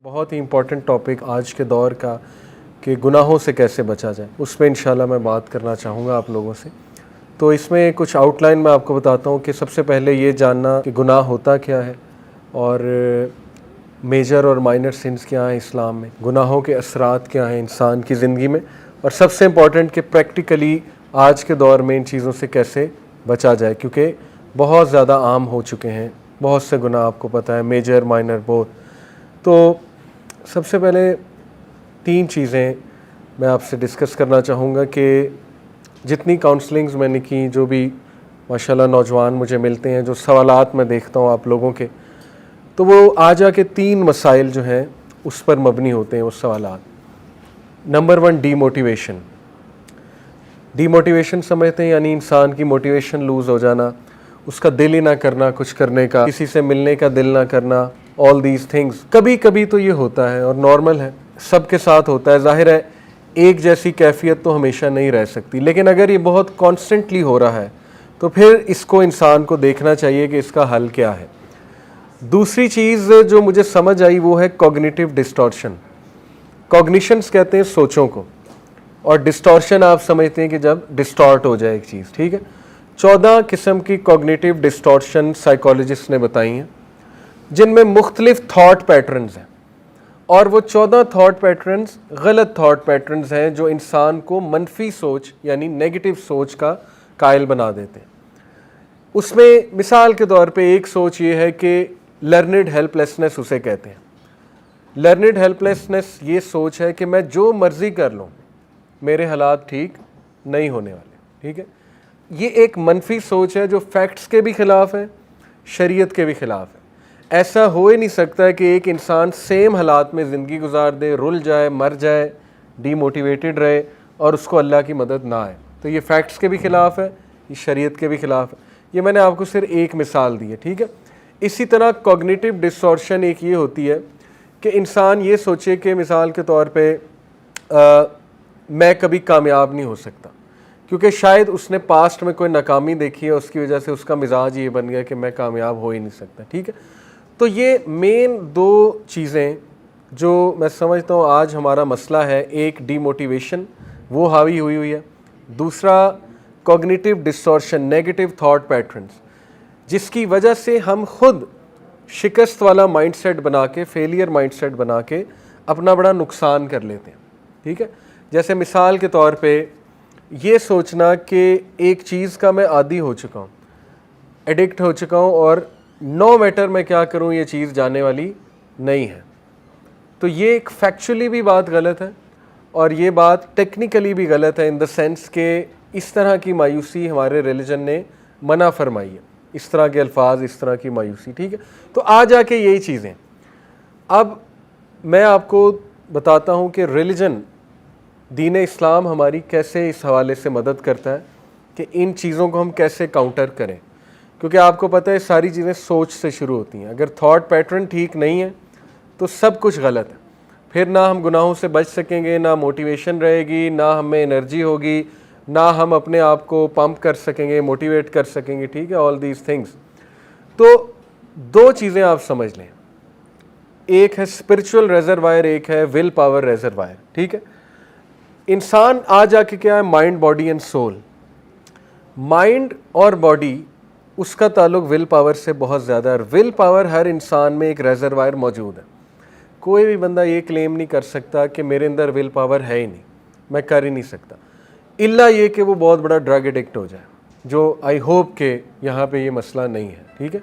بہت ہی important topic آج کے دور کا کہ گناہوں سے کیسے بچا جائے، اس پہ انشاءاللہ میں بات کرنا چاہوں گا آپ لوگوں سے۔ تو اس میں کچھ آؤٹ لائن میں آپ کو بتاتا ہوں کہ سب سے پہلے یہ جاننا کہ گناہ ہوتا کیا ہے اور میجر اور مائنر سنس کیا ہیں اسلام میں، گناہوں کے اثرات کیا ہیں انسان کی زندگی میں، اور سب سے امپورٹنٹ کہ پریکٹیکلی آج کے دور میں ان چیزوں سے کیسے بچا جائے، کیونکہ بہت زیادہ عام ہو چکے ہیں بہت سے گناہ، آپ کو پتہ ہے، میجر مائنر بوتھ۔ تو سب سے پہلے 3 چیزیں میں آپ سے ڈسکس کرنا چاہوں گا کہ جتنی کاؤنسلنگز میں نے کی، جو بھی ماشاءاللہ نوجوان مجھے ملتے ہیں، جو سوالات میں دیکھتا ہوں آپ لوگوں کے، تو وہ آ جا کے 3 مسائل جو ہیں اس پر مبنی ہوتے ہیں وہ سوالات۔ Number 1، D motivation. D motivation سمجھتے ہیں یعنی انسان کی موٹیویشن لوز ہو جانا، اس کا دل ہی نہ کرنا کچھ کرنے کا، کسی سے ملنے کا دل نہ کرنا، آل دیز تھنگز۔ کبھی کبھی تو یہ ہوتا ہے اور نارمل ہے، سب کے ساتھ ہوتا ہے، ظاہر ہے ایک جیسی کیفیت تو ہمیشہ نہیں رہ سکتی، لیکن اگر یہ بہت کانسٹنٹلی ہو رہا ہے تو پھر اس کو انسان کو دیکھنا چاہیے کہ اس کا حل کیا ہے۔ دوسری چیز جو مجھے سمجھ آئی وہ ہے کوگنیٹیو ڈسٹارشن۔ کوگنیشنز کہتے ہیں سوچوں کو، اور ڈسٹارشن آپ سمجھتے ہیں کہ جب ڈسٹارٹ ہو جائے ایک چیز، ٹھیک ہے۔ 14 قسم کی کوگنیٹیو ڈسٹارشن سائیکالوجسٹ نے بتائی ہیں، جن میں مختلف تھاٹ پیٹرنز ہیں، اور وہ 14 تھاٹ پیٹرنز غلط تھاٹ پیٹرنز ہیں جو انسان کو منفی سوچ یعنی نیگیٹو سوچ کا قائل بنا دیتے ہیں۔ اس میں مثال کے طور پہ ایک سوچ یہ ہے کہ لرنڈ ہیلپ لیسنس اسے کہتے ہیں۔ لرنڈ ہیلپ لیسنس یہ سوچ ہے کہ میں جو مرضی کر لوں میرے حالات ٹھیک نہیں ہونے والے، ٹھیک ہے۔ یہ ایک منفی سوچ ہے جو فیکٹس کے بھی خلاف ہے، شریعت کے بھی خلاف ہے۔ ایسا ہو ہی نہیں سکتا کہ ایک انسان سیم حالات میں زندگی گزار دے، رل جائے، مر جائے، ڈی موٹیویٹڈ رہے اور اس کو اللہ کی مدد نہ آئے۔ تو یہ فیکٹس کے بھی خلاف ہے، یہ شریعت کے بھی خلاف ہے۔ یہ میں نے آپ کو صرف ایک مثال دی ہے، ٹھیک ہے۔ اسی طرح کوگنیٹیو ڈسٹارشن ایک یہ ہوتی ہے کہ انسان یہ سوچے کہ مثال کے طور پہ میں کبھی کامیاب نہیں ہو سکتا، کیونکہ شاید اس نے پاسٹ میں کوئی ناکامی دیکھی ہے، اس کی وجہ سے اس کا مزاج یہ بن گیا کہ میں کامیاب ہو ہی نہیں سکتا، ٹھیک ہے۔ تو یہ مین 2 چیزیں جو میں سمجھتا ہوں آج ہمارا مسئلہ ہے، ایک ڈی موٹیویشن وہ حاوی ہوئی ہے، دوسرا cognitive distortion negative thought patterns, جس کی وجہ سے ہم خود شکست والا مائنڈ سیٹ بنا کے، فیلئر مائنڈ سیٹ بنا کے اپنا بڑا نقصان کر لیتے ہیں، ٹھیک ہے۔ جیسے مثال کے طور پہ یہ سوچنا کہ ایک چیز کا میں عادی ہو چکا ہوں، ایڈکٹ ہو چکا ہوں، اور نو میٹر میں کیا کروں یہ چیز جانے والی نہیں ہے، تو یہ ایک فیکچولی بھی بات غلط ہے اور یہ بات ٹیکنیکلی بھی غلط ہے، ان دا سینس کہ اس طرح کی مایوسی ہمارے ریلیجن نے منع فرمائی ہے، اس طرح کے الفاظ، اس طرح کی مایوسی، ٹھیک ہے۔ تو آ جا کے یہی چیزیں اب میں آپ کو بتاتا ہوں کہ ریلیجن، دین اسلام ہماری کیسے اس حوالے سے مدد کرتا ہے کہ ان چیزوں کو ہم کیسے کاؤنٹر کریں، کیونکہ آپ کو پتہ ہے ساری چیزیں سوچ سے شروع ہوتی ہیں۔ اگر تھاٹ پیٹرن ٹھیک نہیں ہے تو سب کچھ غلط ہے، پھر نہ ہم گناہوں سے بچ سکیں گے، نہ موٹیویشن رہے گی، نہ ہمیں انرجی ہوگی، نہ ہم اپنے آپ کو پمپ کر سکیں گے، موٹیویٹ کر سکیں گے، ٹھیک ہے، آل دیز تھنگز۔ تو 2 چیزیں آپ سمجھ لیں، ایک ہے اسپرچول ریزروائر، ایک ہے ول پاور ریزروائر، ٹھیک ہے۔ انسان آ جا کے کیا ہے، mind, body and civil. Mind اور باڈی، اس کا تعلق ول پاور سے بہت زیادہ ہے، ول پاور ہر انسان میں ایک ریزروائر موجود ہے۔ کوئی بھی بندہ یہ کلیم نہیں کر سکتا کہ میرے اندر ول پاور ہے ہی نہیں، میں کر ہی نہیں سکتا، الا یہ کہ وہ بہت بڑا ڈرگ ایڈکٹ ہو جائے، جو آئی ہوپ کہ یہاں پہ یہ مسئلہ نہیں ہے، ٹھیک ہے،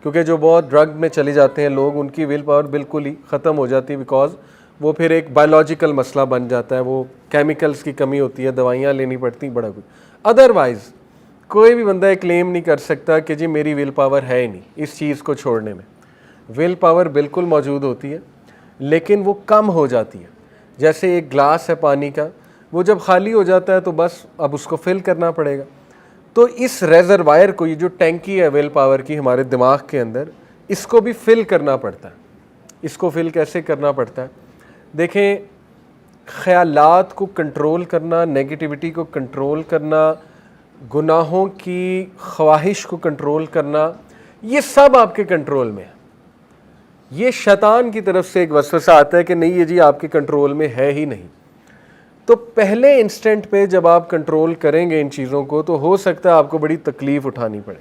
کیونکہ جو بہت ڈرگ میں چلے جاتے ہیں لوگ، ان کی ول پاور بالکل ہی ختم ہو جاتی ہے، بیکاز وہ پھر ایک بایولوجیکل مسئلہ بن جاتا ہے، وہ کیمیکلز کی کمی ہوتی ہے، دوائیاں لینی پڑتی، بڑا کچھ۔ ادروائز کوئی بھی بندہ یہ کلیم نہیں کر سکتا کہ جی میری ول پاور ہے ہی نہیں اس چیز کو چھوڑنے میں۔ ول پاور بالکل موجود ہوتی ہے، لیکن وہ کم ہو جاتی ہے۔ جیسے ایک گلاس ہے پانی کا، وہ جب خالی ہو جاتا ہے تو بس اب اس کو فل کرنا پڑے گا۔ تو اس ریزروائر کو، یہ جو ٹینکی ہے ول پاور کی ہمارے دماغ کے اندر، اس کو بھی فل کرنا پڑتا ہے۔ اس کو فل کیسے کرنا پڑتا ہے؟ دیکھیں، خیالات کو کنٹرول کرنا، نیگیٹیوٹی کو کنٹرول کرنا، گناہوں کی خواہش کو کنٹرول کرنا، یہ سب آپ کے کنٹرول میں ہے۔ یہ شیطان کی طرف سے ایک وسوسہ آتا ہے کہ نہیں یہ جی آپ کے کنٹرول میں ہے ہی نہیں. تو پہلے انسٹنٹ پہ جب آپ کنٹرول کریں گے ان چیزوں کو تو ہو سکتا ہے آپ کو بڑی تکلیف اٹھانی پڑے,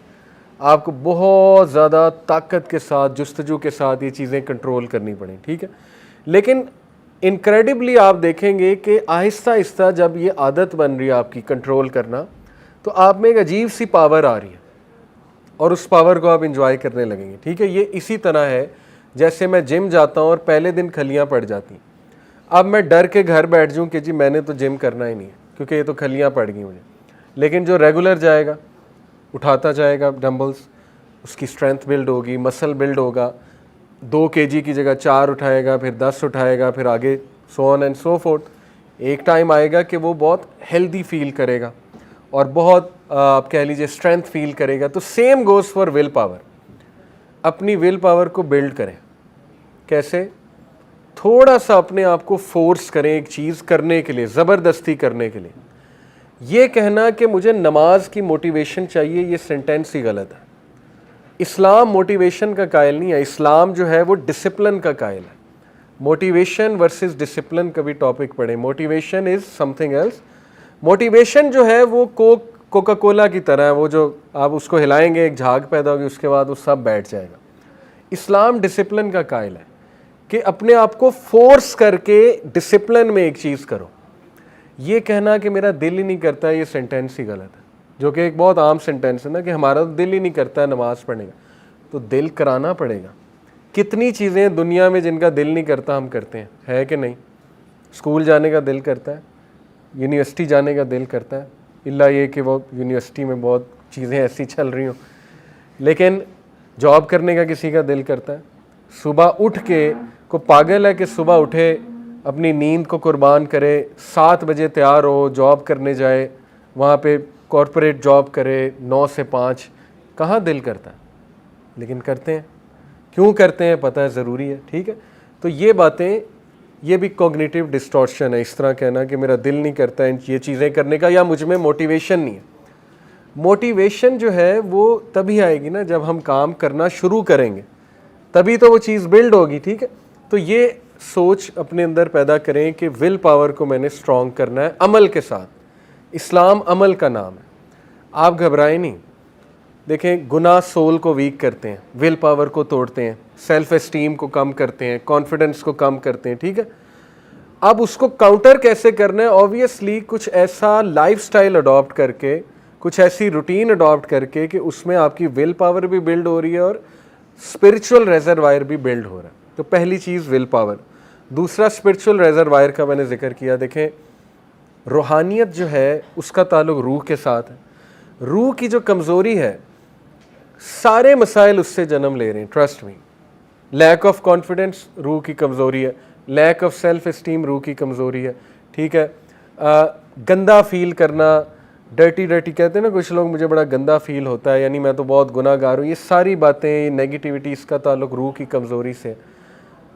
آپ کو بہت زیادہ طاقت کے ساتھ جستجو کے ساتھ یہ چیزیں کنٹرول کرنی پڑیں, ٹھیک ہے. لیکن انکریڈبلی آپ دیکھیں گے کہ آہستہ آہستہ جب یہ عادت بن رہی ہے آپ کی کنٹرول کرنا, تو آپ میں ایک عجیب سی پاور آ رہی ہے اور اس پاور کو آپ انجوائے کرنے لگیں گے, ٹھیک ہے. یہ اسی طرح ہے جیسے میں جم جاتا ہوں اور پہلے دن کھلیاں پڑ جاتی ہیں, اب میں ڈر کے گھر بیٹھ جاؤں کہ جی میں نے تو جم کرنا ہی نہیں ہے کیونکہ یہ تو کھلیاں پڑ گئی مجھے. لیکن جو ریگولر جائے گا, اٹھاتا جائے گا ڈمبلز, اس کی اسٹرینتھ بلڈ ہوگی, مسل بلڈ ہوگا, 2 kg کی جگہ 4 اٹھائے گا, پھر 10 اٹھائے گا, پھر آگے سو آن اینڈ سو فورتھ. ایک ٹائم آئے گا کہ وہ بہت ہیلدی فیل کرے گا اور بہت آپ کہہ لیجیے اسٹرینتھ فیل کرے گا. تو same goes for will power. اپنی ول پاور کو بلڈ کریں. کیسے؟ تھوڑا سا اپنے آپ کو فورس کریں ایک چیز کرنے کے لیے, زبردستی کرنے کے لیے. یہ کہنا کہ مجھے نماز کی موٹیویشن چاہیے, یہ سینٹینس ہی غلط ہے. اسلام موٹیویشن کا قائل نہیں ہے, اسلام جو ہے وہ ڈسپلن کا قائل ہے. موٹیویشن ورسز ڈسپلن کا بھی ٹاپک پڑھیں. Motivation is something else. Motivation جو ہے وہ کوکا کولا کی طرح ہے, وہ جو آپ اس کو ہلائیں گے ایک جھاگ پیدا ہوگی, اس کے بعد وہ سب بیٹھ جائے گا. اسلام ڈسپلن کا قائل ہے کہ اپنے آپ کو فورس کر کے ڈسپلن میں ایک چیز کرو. یہ کہنا کہ میرا دل ہی نہیں کرتا, یہ سینٹینس ہی غلط ہے, جو کہ ایک بہت عام سینٹینس ہے نا کہ ہمارا دل ہی نہیں کرتا ہے نماز پڑھنے کا. تو دل کرانا پڑے گا. کتنی چیزیں دنیا میں جن کا دل نہیں کرتا ہم کرتے ہیں, ہے کہ نہیں؟ اسکول جانے کا دل کرتا ہے, یونیورسٹی جانے کا دل کرتا ہے, اللہ یہ کہ وہ یونیورسٹی میں بہت چیزیں ایسی چل رہی ہوں. لیکن جاب کرنے کا کسی کا دل کرتا ہے. صبح اٹھ کے کو پاگل ہے کہ صبح اٹھے, اپنی نیند کو قربان کرے, 7 بجے تیار ہو, جاب کرنے جائے, وہاں پہ کارپوریٹ جاب کرے 9 سے 5. کہاں دل کرتا ہے؟ لیکن کرتے ہیں. کیوں کرتے ہیں؟ پتہ ہے ضروری ہے, ٹھیک ہے. تو یہ باتیں, یہ بھی کوگنیٹیو ڈسٹورشن ہے, اس طرح کہنا کہ میرا دل نہیں کرتا ہے یہ چیزیں کرنے کا, یا مجھ میں موٹیویشن نہیں ہے. موٹیویشن جو ہے وہ تبھی آئے گی نا جب ہم کام کرنا شروع کریں گے, تبھی تو وہ چیز بلڈ ہوگی, ٹھیک ہے. تو یہ سوچ اپنے اندر پیدا کریں کہ ول پاور کو میں نے اسٹرانگ کرنا ہے عمل کے ساتھ. اسلام عمل کا نام ہے. آپ گھبرائیں نہیں. دیکھیں, گناہ سول کو ویک کرتے ہیں, ول پاور کو توڑتے ہیں, سیلف اسٹیم کو کم کرتے ہیں, کانفیڈنس کو کم کرتے ہیں, ٹھیک ہے. اب اس کو کاؤنٹر کیسے کرنا ہے؟ اوبویسلی کچھ ایسا لائف سٹائل اڈاپٹ کر کے, کچھ ایسی روٹین اڈاپٹ کر کے کہ اس میں آپ کی ول پاور بھی بلڈ ہو رہی ہے اور اسپرچول ریزروائر بھی بلڈ ہو رہا ہے. تو پہلی چیز ول پاور. دوسرا اسپرچول ریزروائر کا میں نے ذکر کیا. دیکھیں, روحانیت جو ہے اس کا تعلق روح کے ساتھ ہے. روح کی جو کمزوری ہے, سارے مسائل اس سے جنم لے رہے ہیں, trust me. Lack of confidence روح کی کمزوری ہے, لیک آف سیلف اسٹیم روح کی کمزوری ہے, ٹھیک ہے. گندا فیل کرنا, ڈرٹی کہتے ہیں نا کچھ لوگ, مجھے بڑا گندا فیل ہوتا ہے, یعنی میں تو بہت گناہ گار ہوں. یہ ساری باتیں, یہ نیگیٹیوٹی, اس کا تعلق روح کی کمزوری سے.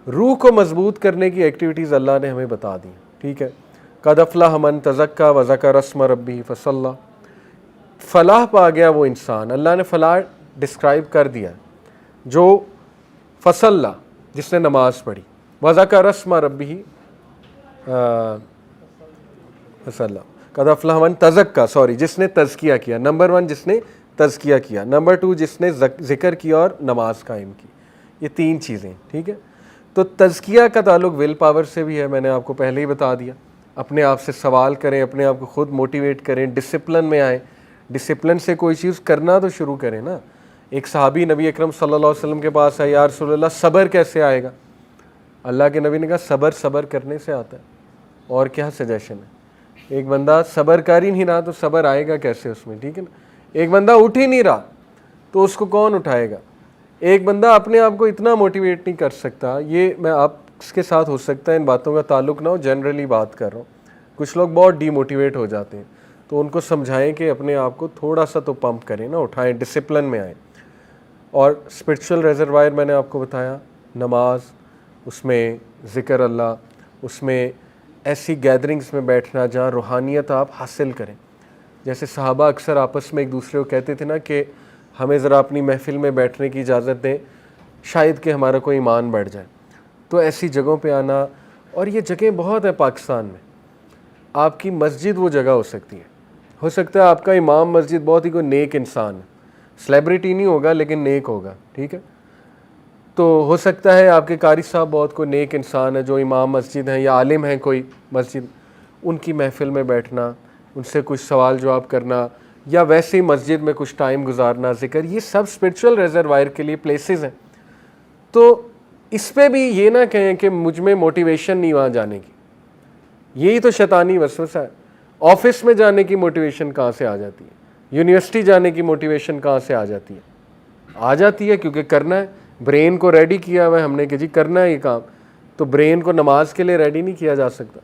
روح کو مضبوط کرنے کی ایکٹیویٹیز اللہ نے ہمیں بتا دی, ٹھیک ہے. قد افلح من تزکا وذکر اسم ربہ فصلی. فلاح پا گیا وہ انسان, اللہ نے فلاح ڈسکرائب کر دیا, جو فصلی, جس نے نماز پڑھی, وذکر اسم ربہ فصلی. قد افلح من تزکا, جس نے تزکیہ کیا. نمبر 1 جس نے تزکیہ کیا, نمبر 2 جس نے ذکر کیا اور نماز قائم کی. یہ 3 چیزیں, ٹھیک ہے. تو تزکیہ کا تعلق ول پاور سے بھی ہے, میں نے آپ کو پہلے ہی بتا دیا. اپنے آپ سے سوال کریں, اپنے آپ کو خود موٹیویٹ کریں, ڈسپلن میں آئیں. ڈسپلن سے کوئی چیز کرنا تو شروع کریں نا. ایک صحابی نبی اکرم صلی اللہ علیہ وسلم کے پاس آئے, یا رسول اللہ صبر کیسے آئے گا؟ اللہ کے نبی نے کہا صبر کرنے سے آتا ہے. اور کیا سجیشن ہے؟ ایک بندہ صبر کر ہی نہیں رہا تو صبر آئے گا کیسے اس میں, ٹھیک ہے نا. ایک بندہ اٹھ ہی نہیں رہا تو اس کو کون اٹھائے گا؟ ایک بندہ اپنے آپ کو اتنا موٹیویٹ نہیں کر سکتا. یہ میں آپ اس کے ساتھ ہو سکتا ہے ان باتوں کا تعلق نہ ہو, جنرلی بات کر رہا ہوں. کچھ لوگ بہت ڈی موٹیویٹ ہو جاتے ہیں, تو ان کو سمجھائیں کہ اپنے آپ کو تھوڑا سا تو پمپ کریں نا, اٹھائیں, ڈسپلن میں آئیں. اور اسپرچول ریزروائر میں نے آپ کو بتایا, نماز, اس میں ذکر اللہ, اس میں ایسی گیدرنگز میں بیٹھنا جہاں روحانیت آپ حاصل کریں. جیسے صحابہ اکثر آپس میں ایک دوسرے کو کہتے تھے نا کہ ہمیں ذرا اپنی محفل میں بیٹھنے کی اجازت دیں, شاید کہ ہمارا کوئی ایمان بڑھ جائے. تو ایسی جگہوں پہ آنا, اور یہ جگہیں بہت ہیں پاکستان میں. آپ کی مسجد وہ جگہ ہو سکتی ہے, ہو سکتا ہے آپ کا امام مسجد بہت ہی کوئی نیک انسان ہے, سلیبریٹی نہیں ہوگا لیکن نیک ہوگا, ٹھیک ہے. تو ہو سکتا ہے آپ کے قاری صاحب بہت کوئی نیک انسان ہے جو امام مسجد ہیں یا عالم ہیں کوئی مسجد, ان کی محفل میں بیٹھنا, ان سے کچھ سوال جواب کرنا, یا ویسے ہی مسجد میں کچھ ٹائم گزارنا, ذکر, یہ سب اسپرچول ریزروائر کے لیے پلیسز ہیں. تو اس پہ بھی یہ نہ کہیں کہ مجھ میں موٹیویشن نہیں وہاں جانے کی, یہی تو شیطانی وسوسہ ہے. آفس میں جانے کی موٹیویشن کہاں سے آ جاتی ہے؟ یونیورسٹی جانے کی موٹیویشن کہاں سے آ جاتی ہے؟ آ جاتی ہے کیونکہ کرنا ہے, برین کو ریڈی کیا ہوا ہے ہم نے کہ جی کرنا ہے یہ کام. تو برین کو نماز کے لیے ریڈی نہیں کیا جا سکتا,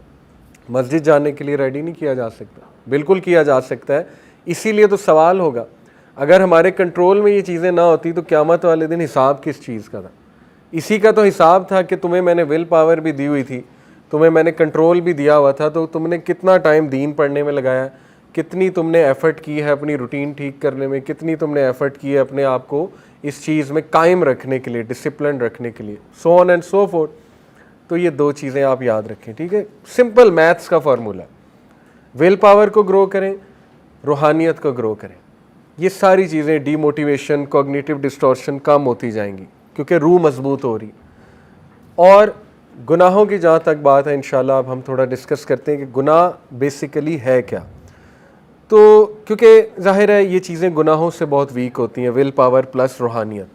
مسجد جانے کے لیے ریڈی نہیں کیا جا سکتا, بالکل کیا جا سکتا ہے. اسی لیے تو سوال ہوگا, اگر ہمارے کنٹرول میں یہ چیزیں نہ ہوتی تو قیامت والے دن حساب کس چیز کا تھا؟ اسی کا تو حساب تھا کہ تمہیں میں نے ول پاور بھی دی ہوئی تھی, تمہیں میں نے کنٹرول بھی دیا ہوا تھا, تو تم نے کتنا ٹائم دین پڑھنے میں لگایا, کتنی تم نے ایفرٹ کی ہے اپنی روٹین ٹھیک کرنے میں, کتنی تم نے ایفرٹ کی ہے اپنے آپ کو اس چیز میں قائم رکھنے کے لیے, ڈسپلن رکھنے کے لیے, سو آن اینڈ سو فورتھ. تو یہ دو چیزیں آپ یاد رکھیں, ٹھیک ہے. سمپل میتھس کا فارمولا, ول پاور کو گرو کریں, روحانیت کو گرو کریں. یہ ساری چیزیں ڈی موٹیویشن, کوگنیٹو ڈسٹورشن کم ہوتی جائیں گی کیونکہ روح مضبوط ہو رہی. اور گناہوں کی جہاں تک بات ہے انشاءاللہ اب ہم تھوڑا ڈسکس کرتے ہیں کہ گناہ بیسیکلی ہے کیا. تو کیونکہ ظاہر ہے یہ چیزیں گناہوں سے بہت ویک ہوتی ہیں, ول پاور پلس روحانیت.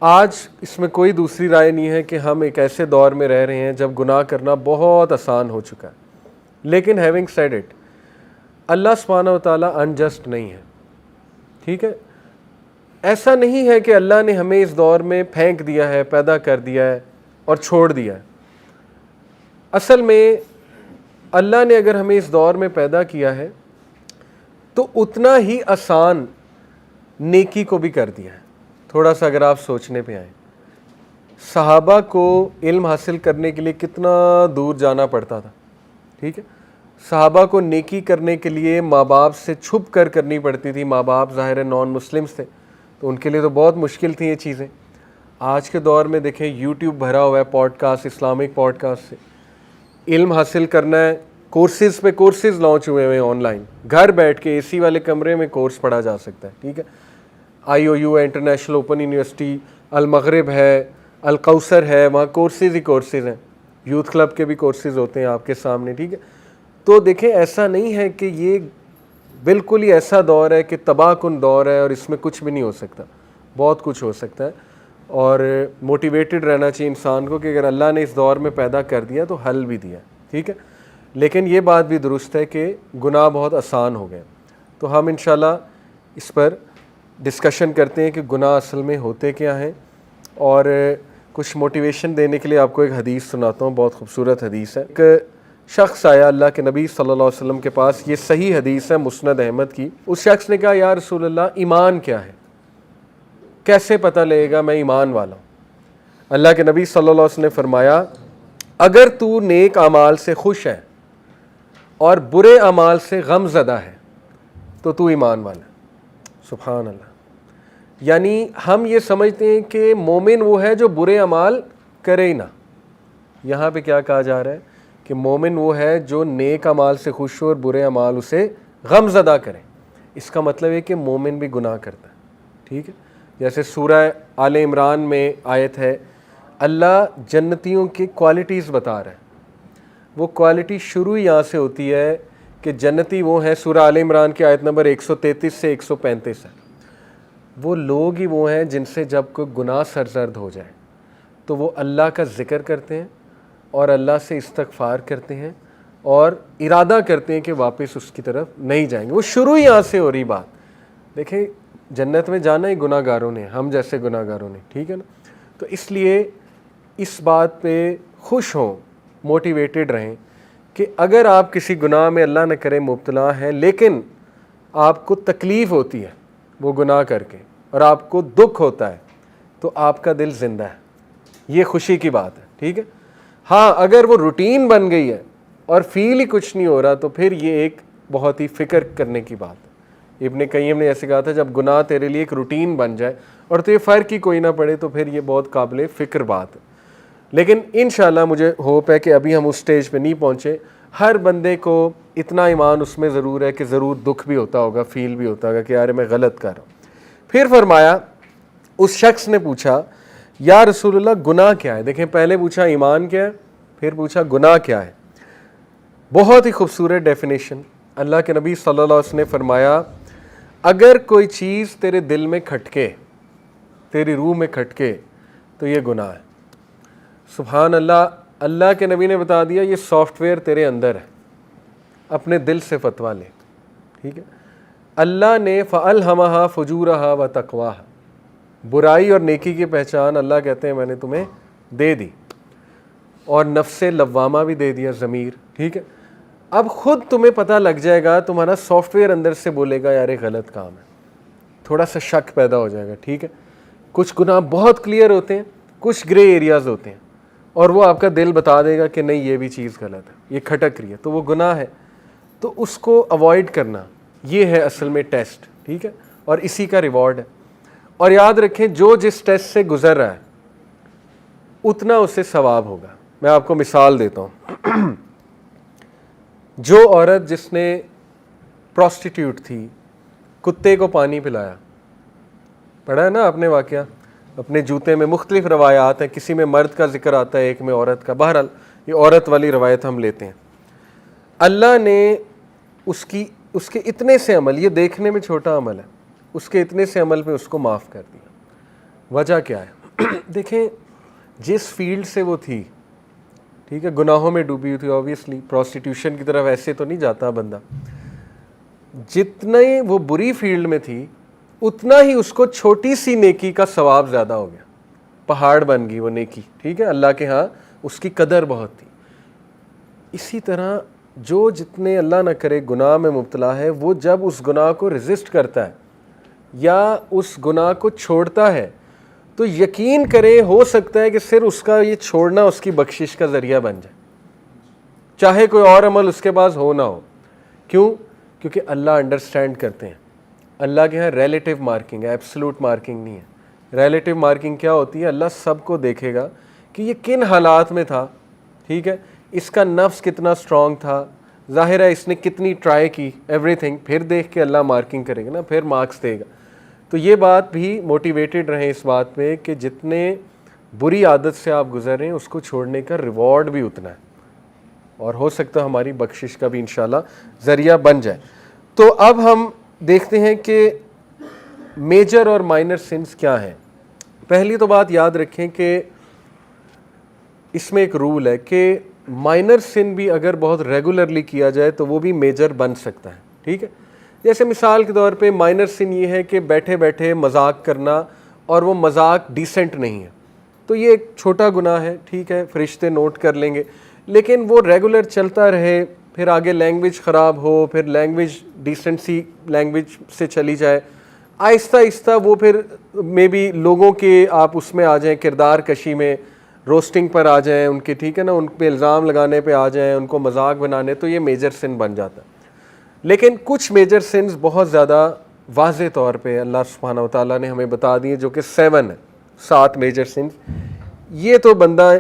آج اس میں کوئی دوسری رائے نہیں ہے کہ ہم ایک ایسے دور میں رہ رہے ہیں جب گناہ کرنا بہت آسان ہو چکا ہے. لیکن ہیونگ سیڈ اٹ, اللہ سبحانہ و تعالیٰ انجسٹ نہیں ہے, ٹھیک ہے. ایسا نہیں ہے کہ اللہ نے ہمیں اس دور میں پھینک دیا ہے, پیدا کر دیا ہے اور چھوڑ دیا ہے. اصل میں اللہ نے اگر ہمیں اس دور میں پیدا کیا ہے تو اتنا ہی آسان نیکی کو بھی کر دیا ہے. تھوڑا سا اگر آپ سوچنے پہ آئیں, صحابہ کو علم حاصل کرنے کے لیے کتنا دور جانا پڑتا تھا, ٹھیک ہے. صحابہ کو نیکی کرنے کے لیے ماں باپ سے چھپ کر کرنی پڑتی تھی. ماں باپ ظاہر نان مسلمس تھے تو ان کے لیے تو بہت مشکل تھیں یہ چیزیں. آج کے دور میں دیکھیں یوٹیوب بھرا ہوا ہے podcast, Islamic podcast سے علم حاصل کرنا ہے. کورسز پہ کورسز لانچ ہوئے ہوئے آن لائن, گھر بیٹھ کے اے سی والے کمرے میں کورس پڑھا جا سکتا ہے, ٹھیک ہے. IOU ہے, انٹرنیشنل اوپن یونیورسٹی, المغرب ہے, القوثر ہے, وہاں کورسز ہی کورسز ہیں. یوتھ کلب کے بھی کورسز ہوتے ہیں آپ کے سامنے, ٹھیک ہے. تو دیکھیں ایسا نہیں ہے کہ یہ بالکل ہی ایسا دور ہے کہ تباہ کن دور ہے اور اس میں کچھ بھی نہیں ہو سکتا, بہت کچھ ہو سکتا ہے. اور موٹیویٹڈ رہنا چاہیے انسان کو کہ اگر اللہ نے اس دور میں پیدا کر دیا تو حل بھی دیا, ٹھیک ہے. لیکن یہ بات بھی درست ہے کہ گناہ بہت آسان ہو گئے. تو ہم انشاءاللہ اس پر ڈسکشن کرتے ہیں کہ گناہ اصل میں ہوتے کیا ہیں. اور کچھ موٹیویشن دینے کے لیے آپ کو ایک حدیث سناتا ہوں, بہت خوبصورت حدیث ہے. ایک شخص آیا اللہ کے نبی صلی اللہ علیہ وسلم کے پاس, یہ صحیح حدیث ہے مسند احمد کی. اس شخص نے کہا یا رسول اللہ ایمان کیا ہے, کیسے پتہ لگے گا میں ایمان والا ہوں؟ اللہ کے نبی صلی اللہ علیہ وسلم نے فرمایا اگر تو نیک اعمال سے خوش ہے اور برے اعمال سے غم زدہ ہے تو تو ایمان والا ہے. سبحان اللہ. یعنی ہم یہ سمجھتے ہیں کہ مومن وہ ہے جو برے اعمال کرے ہی نہ. یہاں پہ کیا کہا جا رہا ہے کہ مومن وہ ہے جو نیک اعمال سے خوش ہو اور برے اعمال اسے غم زدہ کرے. اس کا مطلب ہے کہ مومن بھی گناہ کرتا ہے, ٹھیک ہے. جیسے سورہ آل عمران میں آیت ہے, اللہ جنتیوں کی کوالٹیز بتا رہا ہے. وہ کوالٹی شروع یہاں سے ہوتی ہے کہ جنتی وہ ہیں, سورہ آل عمران کی آیت نمبر 133 سے 135 ہے, وہ لوگ ہی وہ ہیں جن سے جب کوئی گناہ سرزد ہو جائے تو وہ اللہ کا ذکر کرتے ہیں اور اللہ سے استغفار کرتے ہیں اور ارادہ کرتے ہیں کہ واپس اس کی طرف نہیں جائیں گے. وہ شروع یہاں سے ہو رہی بات. دیکھیں جنت میں جانا ہی گناہ گاروں نے, ہم جیسے گناہ گاروں نے, ٹھیک ہے نا. تو اس لیے اس بات پہ خوش ہوں, موٹیویٹڈ رہیں کہ اگر آپ کسی گناہ میں اللہ نہ کرے مبتلا ہیں لیکن آپ کو تکلیف ہوتی ہے وہ گناہ کر کے اور آپ کو دکھ ہوتا ہے تو آپ کا دل زندہ ہے, یہ خوشی کی بات ہے, ٹھیک ہے. ہاں اگر وہ روٹین بن گئی ہے اور فیل ہی کچھ نہیں ہو رہا تو پھر یہ ایک بہت ہی فکر کرنے کی بات ہے. ابن قیم نے ایسے کہا تھا جب گناہ تیرے لیے ایک روٹین بن جائے اور تو یہ فرق ہی کوئی نہ پڑے تو پھر یہ بہت قابل فکر بات ہے. لیکن انشاءاللہ مجھے ہوپ ہے کہ ابھی ہم اس سٹیج پہ نہیں پہنچے. ہر بندے کو اتنا ایمان اس میں ضرور ہے کہ ضرور دکھ بھی ہوتا ہوگا, فیل بھی ہوتا ہوگا کہ یار میں غلط کر رہا ہوں. پھر فرمایا اس شخص نے پوچھا یا رسول اللہ گناہ کیا ہے. دیکھیں پہلے پوچھا ایمان کیا ہے, پھر پوچھا گناہ کیا ہے. بہت ہی خوبصورت ڈیفینیشن. اللہ کے نبی صلی اللہ علیہ وسلم نے فرمایا اگر کوئی چیز تیرے دل میں کھٹکے, تیری روح میں کھٹکے تو یہ گناہ ہے. سبحان اللہ. اللہ کے نبی نے بتا دیا یہ سافٹ ویئر تیرے اندر ہے, اپنے دل سے فتویٰ لے. ٹھیک ہے. اللہ نے فَأَلْهَمَهَا فُجُورَهَا وَتَقْوَاهَا, برائی اور نیکی کی پہچان اللہ کہتے ہیں میں نے تمہیں دے دی, اور نفس لوامہ بھی دے دیا, ضمیر. ٹھیک ہے. اب خود تمہیں پتہ لگ جائے گا, تمہارا سافٹ ویئر اندر سے بولے گا یار یہ غلط کام ہے, تھوڑا سا شک پیدا ہو جائے گا. ٹھیک ہے. کچھ گناہ بہت کلیئر ہوتے ہیں, کچھ گرے ایریاز ہوتے ہیں, اور وہ آپ کا دل بتا دے گا کہ نہیں یہ بھی چیز غلط ہے, یہ کھٹک رہی ہے, تو وہ گناہ ہے. تو اس کو اوائڈ کرنا یہ ہے اصل میں ٹیسٹ. ٹھیک ہے. اور اسی کا ریوارڈ ہے. اور یاد رکھیں جو جس ٹیسٹ سے گزر رہا ہے اتنا اسے ثواب ہوگا. میں آپ کو مثال دیتا ہوں. جو عورت جس نے پروسٹیٹیوٹ تھی, کتے کو پانی پلایا, پڑھا ہے نا آپ نے واقعہ اپنے جوتے میں. مختلف روایات ہیں, کسی میں مرد کا ذکر آتا ہے, ایک میں عورت کا. بہرحال یہ عورت والی روایت ہم لیتے ہیں. اللہ نے اس کے اتنے سے عمل, یہ دیکھنے میں چھوٹا عمل ہے, اس کے اتنے سے عمل پہ اس کو معاف کر دیا. وجہ کیا ہے؟ دیکھیں جس فیلڈ سے وہ تھی, ٹھیک ہے, گناہوں میں ڈوبی ہوئی تھی, آبویسلی پروسٹیٹیوشن کی طرف ایسے تو نہیں جاتا بندہ. جتنے وہ بری فیلڈ میں تھی اتنا ہی اس کو چھوٹی سی نیکی کا ثواب زیادہ ہو گیا, پہاڑ بن گئی وہ نیکی. ٹھیک ہے. اللہ کے ہاں اس کی قدر بہت تھی. اسی طرح جو جتنے اللہ نہ کرے گناہ میں مبتلا ہے, وہ جب اس گناہ کو ریزسٹ کرتا ہے یا اس گناہ کو چھوڑتا ہے تو یقین کریں ہو سکتا ہے کہ صرف اس کا یہ چھوڑنا اس کی بخشش کا ذریعہ بن جائے, چاہے کوئی اور عمل اس کے پاس ہو نہ ہو. کیوں؟ کیونکہ اللہ انڈرسٹینڈ کرتے ہیں. اللہ کے ہاں ریلیٹیو مارکنگ ہے, ایبسلوٹ مارکنگ نہیں ہے. ریلیٹیو مارکنگ کیا ہوتی ہے؟ اللہ سب کو دیکھے گا کہ یہ کن حالات میں تھا. ٹھیک ہے. اس کا نفس کتنا سٹرونگ تھا, ظاہر ہے اس نے کتنی ٹرائی کی, ایوری تھنگ. پھر دیکھ کے اللہ مارکنگ کرے گا نا, پھر مارکس دے گا. تو یہ بات بھی موٹیویٹڈ رہیں اس بات پہ کہ جتنے بری عادت سے آپ گزر رہے ہیں اس کو چھوڑنے کا ریوارڈ بھی اتنا ہے, اور ہو سکتا ہے ہماری بخشش کا بھی انشاءاللہ ذریعہ بن جائے. تو اب ہم دیکھتے ہیں کہ میجر اور مائنر سنس کیا ہیں. پہلی تو بات یاد رکھیں کہ اس میں ایک رول ہے کہ مائنر سن بھی اگر بہت ریگولرلی کیا جائے تو وہ بھی میجر بن سکتا ہے. ٹھیک ہے. جیسے مثال کے طور پہ مائنر سن یہ ہے کہ بیٹھے بیٹھے مذاق کرنا, اور وہ مذاق ڈیسنٹ نہیں ہے, تو یہ ایک چھوٹا گناہ ہے. ٹھیک ہے. فرشتے نوٹ کر لیں گے. لیکن وہ ریگولر چلتا رہے, پھر آگے لینگویج خراب ہو, پھر لینگویج ڈیسنسی لینگویج سے چلی جائے, آہستہ آہستہ وہ پھر مے بی لوگوں کے آپ اس میں آ جائیں, کردار کشی میں, روسٹنگ پر آ جائیں ان کے. ٹھیک ہے نا. ان پہ الزام لگانے پہ آ جائیں, ان کو مذاق بنانے, تو یہ میجر سن بن جاتا ہے. لیکن کچھ میجر سنز بہت زیادہ واضح طور پہ اللہ سبحانہ و تعالیٰ نے ہمیں بتا دیے, جو کہ 7 ہیں, 7 میجر سنز. یہ تو بندہ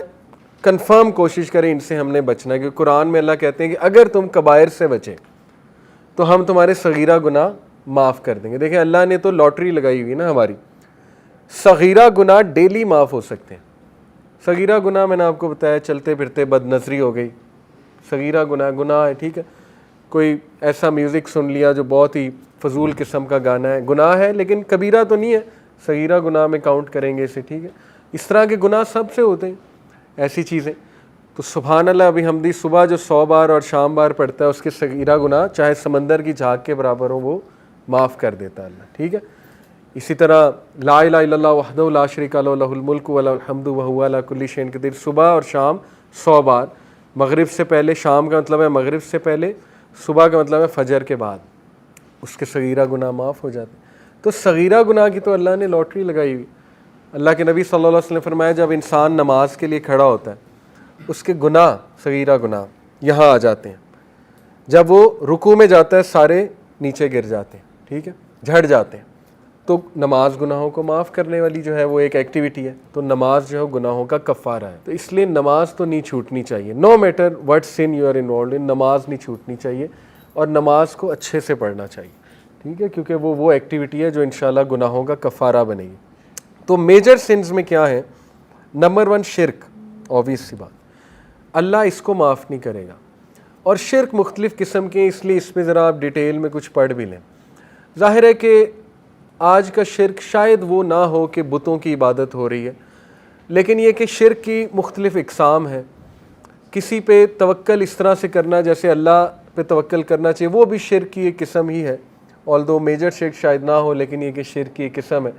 کنفرم کوشش کرے ان سے ہم نے بچنا ہے, کیونکہ قرآن میں اللہ کہتے ہیں کہ اگر تم کبائر سے بچے تو ہم تمہارے صغیرہ گناہ معاف کر دیں گے. دیکھیں اللہ نے تو لاٹری لگائی ہوئی نا ہماری, صغیرہ گناہ ڈیلی معاف ہو سکتے ہیں. صغیرہ گناہ میں نے آپ کو بتایا, چلتے پھرتے بد نظری ہو گئی, صغیرہ گناہ ہے. ٹھیک ہے. کوئی ایسا میوزک سن لیا جو بہت ہی فضول قسم کا گانا ہے, گناہ ہے لیکن کبیرہ تو نہیں ہے, صغیرہ گناہ میں کاؤنٹ کریں گے اسے. ٹھیک ہے. اس طرح کے گناہ سب سے ہوتے ہیں, ایسی چیزیں. تو سبحان اللہ, ابھی حمدی صبح جو 100 بار اور شام بار پڑھتا ہے اس کے صغیرہ گناہ چاہے سمندر کی جھاگ کے برابر ہو وہ معاف کر دیتا ہے اللہ. ٹھیک ہے. اسی طرح لا الہ الا اللہ وحدہ لا شریک لہ لہ الملک ولہ الحمد وہو علی کل شیء قدیر, صبح اور شام 100 بار. مغرب سے پہلے, شام کا مطلب ہے مغرب سے پہلے, صبح کا مطلب ہے فجر کے بعد, اس کے صغیرہ گناہ معاف ہو جاتے ہیں. تو صغیرہ گناہ کی تو اللہ نے لاٹری لگائی ہوئی. اللہ کے نبی صلی اللہ علیہ وسلم نے فرمایا جب انسان نماز کے لیے کھڑا ہوتا ہے اس کے گناہ, صغیرہ گناہ یہاں آ جاتے ہیں. جب وہ رکوع میں جاتا ہے سارے نیچے گر جاتے ہیں. ٹھیک ہے, جھڑ جاتے ہیں. تو نماز گناہوں کو معاف کرنے والی جو ہے وہ ایک ایکٹیویٹی ہے, تو نماز جو ہے گناہوں کا کفارہ ہے. تو اس لیے نماز تو نہیں چھوٹنی چاہیے, no matter what sin you are involved in, نماز نہیں چھوٹنی چاہیے اور نماز کو اچھے سے پڑھنا چاہیے, ٹھیک ہے, کیونکہ وہ ایکٹیویٹی ہے جو انشاءاللہ گناہوں کا کفارہ بنے گی. تو میجر سنز میں کیا ہے؟ نمبر 1 شرک, obvious سی بات, اللہ اس کو معاف نہیں کرے گا. اور شرک مختلف قسم کے, اس لیے اس میں ذرا آپ ڈیٹیل میں کچھ پڑھ بھی لیں. ظاہر ہے کہ آج کا شرک شاید وہ نہ ہو کہ بتوں کی عبادت ہو رہی ہے, لیکن یہ کہ شرک کی مختلف اقسام ہیں. کسی پہ توکل اس طرح سے کرنا جیسے اللہ پہ توکل کرنا چاہیے, وہ بھی شرک کی ایک قسم ہی ہے, although میجر شرک شاید نہ ہو, لیکن یہ کہ شرک کی ایک قسم ہے.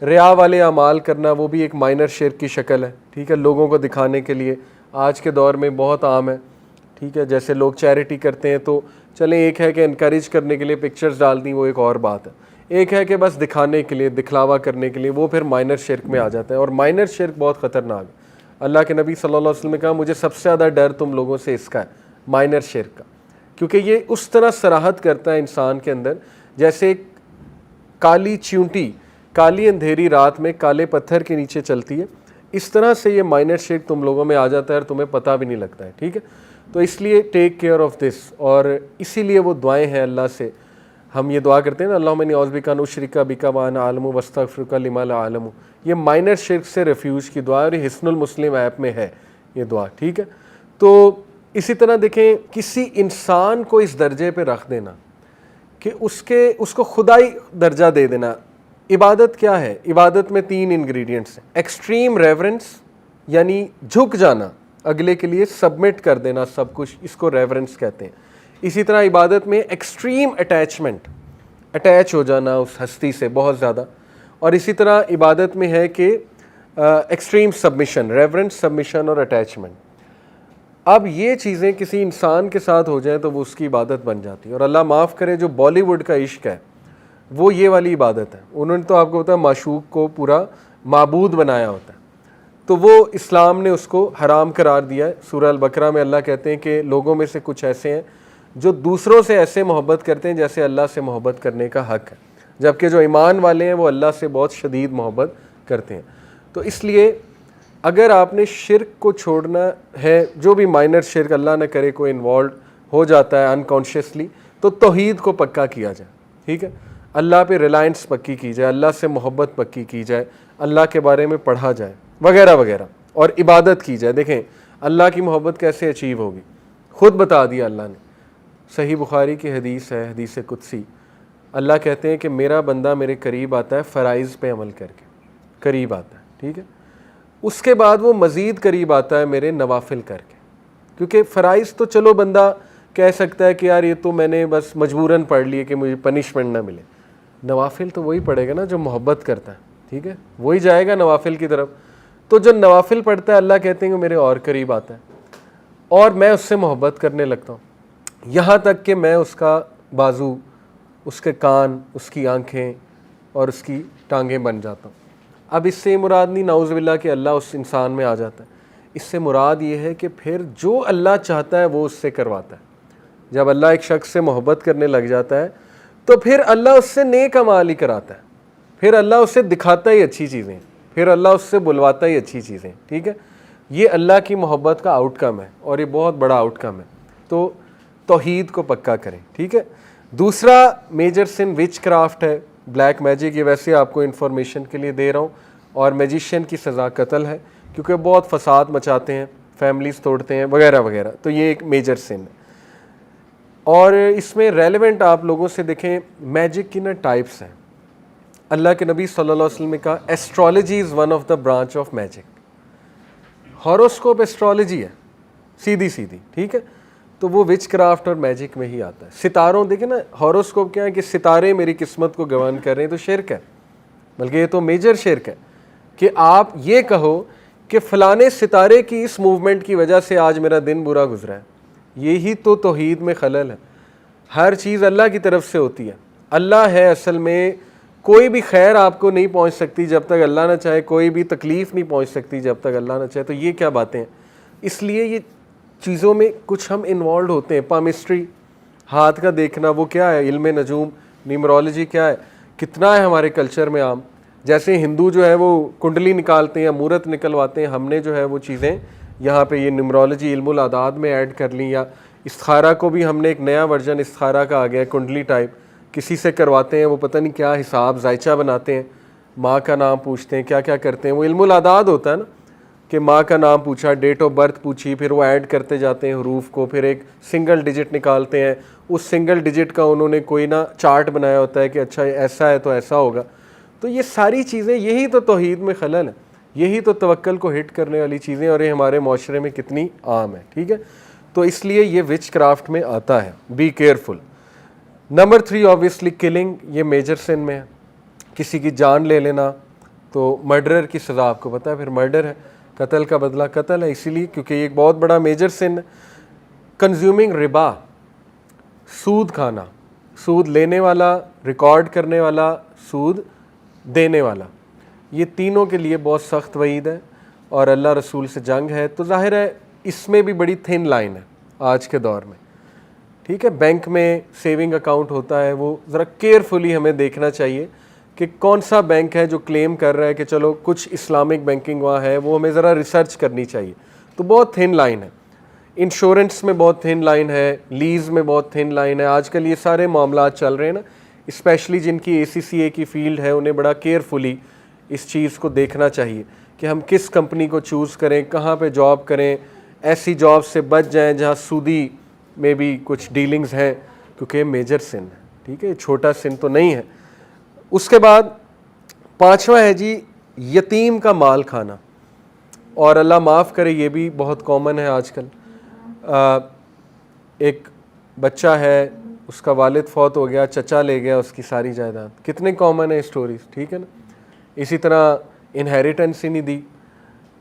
ریا والے اعمال کرنا وہ بھی ایک مائنر شرک کی شکل ہے, ٹھیک ہے, لوگوں کو دکھانے کے لیے, آج کے دور میں بہت عام ہے, ٹھیک ہے. جیسے لوگ چیریٹی کرتے ہیں تو چلیں, ایک ہے کہ انکریج کرنے کے لیے پکچرز ڈال دیں, وہ ایک اور بات ہے. ایک ہے کہ بس دکھانے کے لیے, دکھلاوا کرنے کے لیے, وہ پھر مائنر شرک میں آ جاتا ہے, اور مائنر شرک بہت خطرناک ہے. اللہ کے نبی صلی اللہ علیہ وسلم نے کہا مجھے سب سے زیادہ ڈر تم لوگوں سے اس کا ہے, مائنر شرک کا, کیونکہ یہ اس طرح صراحت کرتا ہے انسان کے اندر جیسے ایک کالی چیونٹی کالی اندھیری رات میں کالے پتھر کے نیچے چلتی ہے, اس طرح سے یہ مائنر شرک تم لوگوں میں آ جاتا ہے اور تمہیں پتہ بھی نہیں لگتا ہے, ٹھیک ہے. تو اس لیے ٹیک کیئر آف دس, اور اسی لیے وہ دعائیں ہیں اللہ سے, ہم یہ دعا کرتے ہیں نا, اللہم انی اعوذ بک ان اشرک بک وانا اعلم واستغفرک لما لا اعلم. یہ مائنر شرک سے ریفیوج کی دعا, اور یہ حصن المسلم ایپ میں ہے یہ دعا, ٹھیک ہے. تو اسی طرح دیکھیں, کسی انسان کو اس درجے پہ رکھ دینا کہ اس کو خدائی درجہ دے دینا. عبادت کیا ہے؟ عبادت میں 3 انگریڈینٹس ہیں. ایکسٹریم ریورنس, یعنی جھک جانا, اگلے کے لیے سبمٹ کر دینا سب کچھ, اس کو ریورنس کہتے ہیں. اسی طرح عبادت میں ایکسٹریم اٹیچمنٹ, اٹیچ ہو جانا اس ہستی سے بہت زیادہ. اور اسی طرح عبادت میں ہے کہ ایکسٹریم سبمیشن, ریورنس, سبمیشن اور اٹیچمنٹ. اب یہ چیزیں کسی انسان کے ساتھ ہو جائیں تو وہ اس کی عبادت بن جاتی ہے. اور اللہ معاف کرے جو بالی ووڈ کا عشق ہے وہ یہ والی عبادت ہے. انہوں نے تو آپ کو پتا ہے معشوق کو پورا معبود بنایا ہوتا ہے, تو وہ اسلام نے اس کو حرام قرار دیا ہے. سورہ البقرہ میں اللہ کہتے ہیں کہ لوگوں میں سے کچھ ایسے ہیں جو دوسروں سے ایسے محبت کرتے ہیں جیسے اللہ سے محبت کرنے کا حق ہے, جبکہ جو ایمان والے ہیں وہ اللہ سے بہت شدید محبت کرتے ہیں. تو اس لیے اگر آپ نے شرک کو چھوڑنا ہے, جو بھی مائنر شرک اللہ نہ کرے کوئی انوالوڈ ہو جاتا ہے انکانشیسلی, تو توحید کو پکا کیا جائے, ٹھیک ہے, اللہ پہ ریلائنس پکی کی جائے, اللہ سے محبت پکی کی جائے, اللہ کے بارے میں پڑھا جائے وغیرہ وغیرہ, اور عبادت کی جائے. دیکھیں اللہ کی محبت کیسے اچیو ہوگی, خود بتا دیا اللہ نے. صحیح بخاری کی حدیث ہے, حدیث قدسی, اللہ کہتے ہیں کہ میرا بندہ میرے قریب آتا ہے فرائض پہ عمل کر کے, قریب آتا ہے, ٹھیک ہے, اس کے بعد وہ مزید قریب آتا ہے میرے نوافل کر کے. کیونکہ فرائض تو چلو بندہ کہہ سکتا ہے کہ یار یہ تو میں نے بس مجبوراً پڑھ لیے کہ مجھے پنشمنٹ نہ ملے. نوافل تو وہی پڑھے گا نا جو محبت کرتا ہے, ٹھیک ہے, وہی جائے گا نوافل کی طرف. تو جو نوافل پڑھتا ہے اللہ کہتے ہیں کہ میرے اور قریب آتا ہے, اور میں اس سے محبت کرنے لگتا ہوں, یہاں تک کہ میں اس کا بازو, اس کے کان, اس کی آنکھیں اور اس کی ٹانگیں بن جاتا ہوں. اب اس سے مراد نہیں نعوذ باللہ کہ اللہ اس انسان میں آ جاتا ہے, اس سے مراد یہ ہے کہ پھر جو اللہ چاہتا ہے وہ اس سے کرواتا ہے. جب اللہ ایک شخص سے محبت کرنے لگ جاتا ہے تو پھر اللہ اس سے نیک اعمال ہی کراتا ہے, پھر اللہ اس سے دکھاتا ہی اچھی چیزیں, پھر اللہ اس سے بلواتا ہی اچھی چیزیں, ٹھیک ہے. یہ اللہ کی محبت کا آؤٹ کم ہے, اور یہ بہت بڑا آؤٹ کم ہے. تو توحید کو پکا کریں, ٹھیک ہے. دوسرا میجر سن وچ کرافٹ ہے, بلیک میجک. یہ ویسے آپ کو انفارمیشن کے لیے دے رہا ہوں, اور میجیشین کی سزا قتل ہے کیونکہ بہت فساد مچاتے ہیں, فیملیز توڑتے ہیں وغیرہ وغیرہ. تو یہ ایک میجر سن ہے. اور اس میں ریلیونٹ آپ لوگوں سے دیکھیں, میجک کی نا ٹائپس ہیں. اللہ کے نبی صلی اللہ علیہ وسلم نے کہا astrology is one of the branch of magic. Horoscope astrology ہے سیدھی سیدھی, ٹھیک ہے, تو وہ وچ کرافٹ اور میجک میں ہی آتا ہے. ستاروں دیکھیں نا, ہاروسکوپ کیا ہے کہ ستارے میری قسمت کو گورن کر رہے ہیں, تو شرک ہے, بلکہ یہ تو میجر شرک ہے کہ آپ یہ کہو کہ فلانے ستارے کی اس موومنٹ کی وجہ سے آج میرا دن برا گزرا ہے. یہی تو توحید میں خلل ہے. ہر چیز اللہ کی طرف سے ہوتی ہے, اللہ ہے اصل میں. کوئی بھی خیر آپ کو نہیں پہنچ سکتی جب تک اللہ نہ چاہے, کوئی بھی تکلیف نہیں پہنچ سکتی جب تک اللہ نہ چاہے. تو یہ کیا باتیں ہیں. اس لیے یہ چیزوں میں کچھ ہم انوالوڈ ہوتے ہیں. پامسٹری, ہاتھ کا دیکھنا, وہ کیا ہے, علم نجوم, نیمرولوجی کیا ہے, کتنا ہے ہمارے کلچر میں عام. جیسے ہندو جو ہے وہ کنڈلی نکالتے ہیں, مورت نکلواتے ہیں, ہم نے جو ہے وہ چیزیں یہاں پہ یہ نیمرولوجی علم الاعداد میں ایڈ کر لی. یا استخارہ کو بھی ہم نے ایک نیا ورژن استخارہ کا آ گیا ہے, کنڈلی ٹائپ, کسی سے کرواتے ہیں, وہ پتہ نہیں کیا حساب ذائچہ بناتے ہیں, ماں کا نام پوچھتے ہیں, کیا کیا کرتے ہیں. وہ علم الاعداد ہوتا ہے نا, کہ ماں کا نام پوچھا, ڈیٹ آف برتھ پوچھی, پھر وہ ایڈ کرتے جاتے ہیں حروف کو, پھر ایک سنگل ڈیجٹ نکالتے ہیں. اس سنگل ڈیجٹ کا انہوں نے کوئی نہ چارٹ بنایا ہوتا ہے کہ اچھا ایسا ہے تو ایسا ہوگا. تو یہ ساری چیزیں, یہی تو توحید میں خلل ہے, یہی تو توکل کو ہٹ کرنے والی چیزیں, اور یہ ہمارے معاشرے میں کتنی عام ہے. ٹھیک ہے, تو اس لیے یہ وچ کرافٹ میں آتا ہے, be careful. Number 3 obviously killing, یہ میجر سن میں ہے. کسی کی جان لے لینا, تو مرڈرر کی سزا آپ کو پتہ ہے, پھر مرڈر ہے, قتل کا بدلہ قتل ہے, اسی لیے کیونکہ یہ ایک بہت بڑا میجر سن ہے. کنزیومنگ ربا, سود کھانا, سود لینے والا, ریکارڈ کرنے والا, سود دینے والا, یہ تینوں کے لیے بہت سخت وعید ہے اور اللہ رسول سے جنگ ہے. تو ظاہر ہے اس میں بھی بڑی تھن لائن ہے آج کے دور میں. ٹھیک ہے, بینک میں سیونگ اکاؤنٹ ہوتا ہے, وہ ذرا کیئرفلی ہمیں دیکھنا چاہیے کہ کون سا بینک ہے جو کلیم کر رہا ہے کہ چلو کچھ اسلامک بینکنگ وہاں ہے, وہ ہمیں ذرا ریسرچ کرنی چاہیے. تو بہت تھن لائن ہے. انشورنس میں بہت تھن لائن ہے, لیز میں بہت تھن لائن ہے. آج کل یہ سارے معاملات چل رہے ہیں نا, اسپیشلی جن کی ACCA کی فیلڈ ہے, انہیں بڑا کیئرفلی اس چیز کو دیکھنا چاہیے کہ ہم کس کمپنی کو چوز کریں, کہاں پہ جاب کریں, ایسی جاب سے بچ جائیں جہاں سودی میں بھی کچھ ڈیلنگز ہیں, کیونکہ یہ میجر سن ہے. ٹھیک ہے, چھوٹا سن تو نہیں ہے. اس کے بعد 5واں ہے جی یتیم کا مال کھانا, اور اللہ معاف کرے یہ بھی بہت کامن ہے آج کل. ایک بچہ ہے, اس کا والد فوت ہو گیا, چچا لے گیا اس کی ساری جائیداد. کتنے کامن ہے اسٹوریز. ٹھیک ہے نا. اسی طرح انہیریٹنس ہی نہیں دی,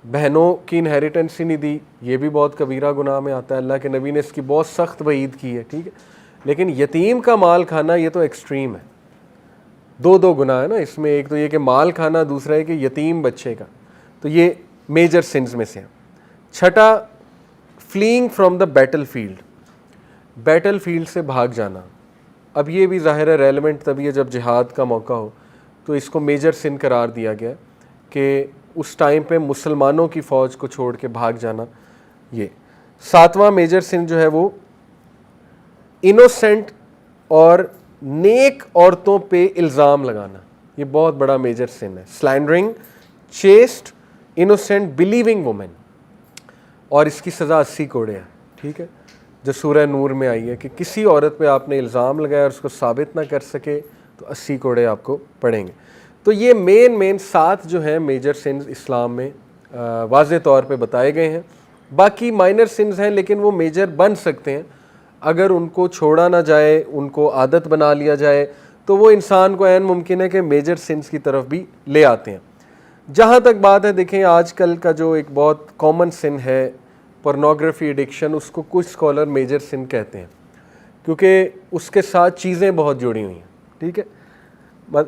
بہنوں کی انہیریٹنس ہی نہیں دی, یہ بھی بہت کبیرہ گناہ میں آتا ہے. اللہ کے نبی نے اس کی بہت سخت وعید کی ہے. ٹھیک ہے, لیکن یتیم کا مال کھانا یہ تو ایکسٹریم ہے. دو گناہ ہے نا اس میں, ایک تو یہ کہ مال کھانا, دوسرا ہے کہ یتیم بچے کا. تو یہ میجر سنز میں سے ہیں. 6, fleeing from the battle field, battle field سے بھاگ جانا. اب یہ بھی ظاہر ہے ریلیونٹ تبھی ہے جب جہاد کا موقع ہو, تو اس کو میجر سن قرار دیا گیا کہ اس ٹائم پہ مسلمانوں کی فوج کو چھوڑ کے بھاگ جانا. یہ 7واں میجر سن جو ہے وہ انوسینٹ اور نیک عورتوں پہ الزام لگانا, یہ بہت بڑا میجر سن ہے. Slandering chaste innocent believing women, اور اس کی سزا 80 کوڑے ہے. ٹھیک ہے, جو سورہ نور میں آئی ہے کہ کسی عورت پہ آپ نے الزام لگایا اور اس کو ثابت نہ کر سکے تو 80 کوڑے آپ کو پڑیں گے. تو یہ مین 7 جو ہیں میجر سنز اسلام میں واضح طور پہ بتائے گئے ہیں. باقی مائنر سنز ہیں لیکن وہ میجر بن سکتے ہیں اگر ان کو چھوڑا نہ جائے, ان کو عادت بنا لیا جائے, تو وہ انسان کو عین ممکن ہے کہ میجر سنز کی طرف بھی لے آتے ہیں. جہاں تک بات ہے, دیکھیں آج کل کا جو ایک بہت کامن سن ہے پورنوگرافی ایڈکشن, اس کو کچھ اسکالر میجر سن کہتے ہیں کیونکہ اس کے ساتھ چیزیں بہت جڑی ہوئی ہیں. ٹھیک ہے,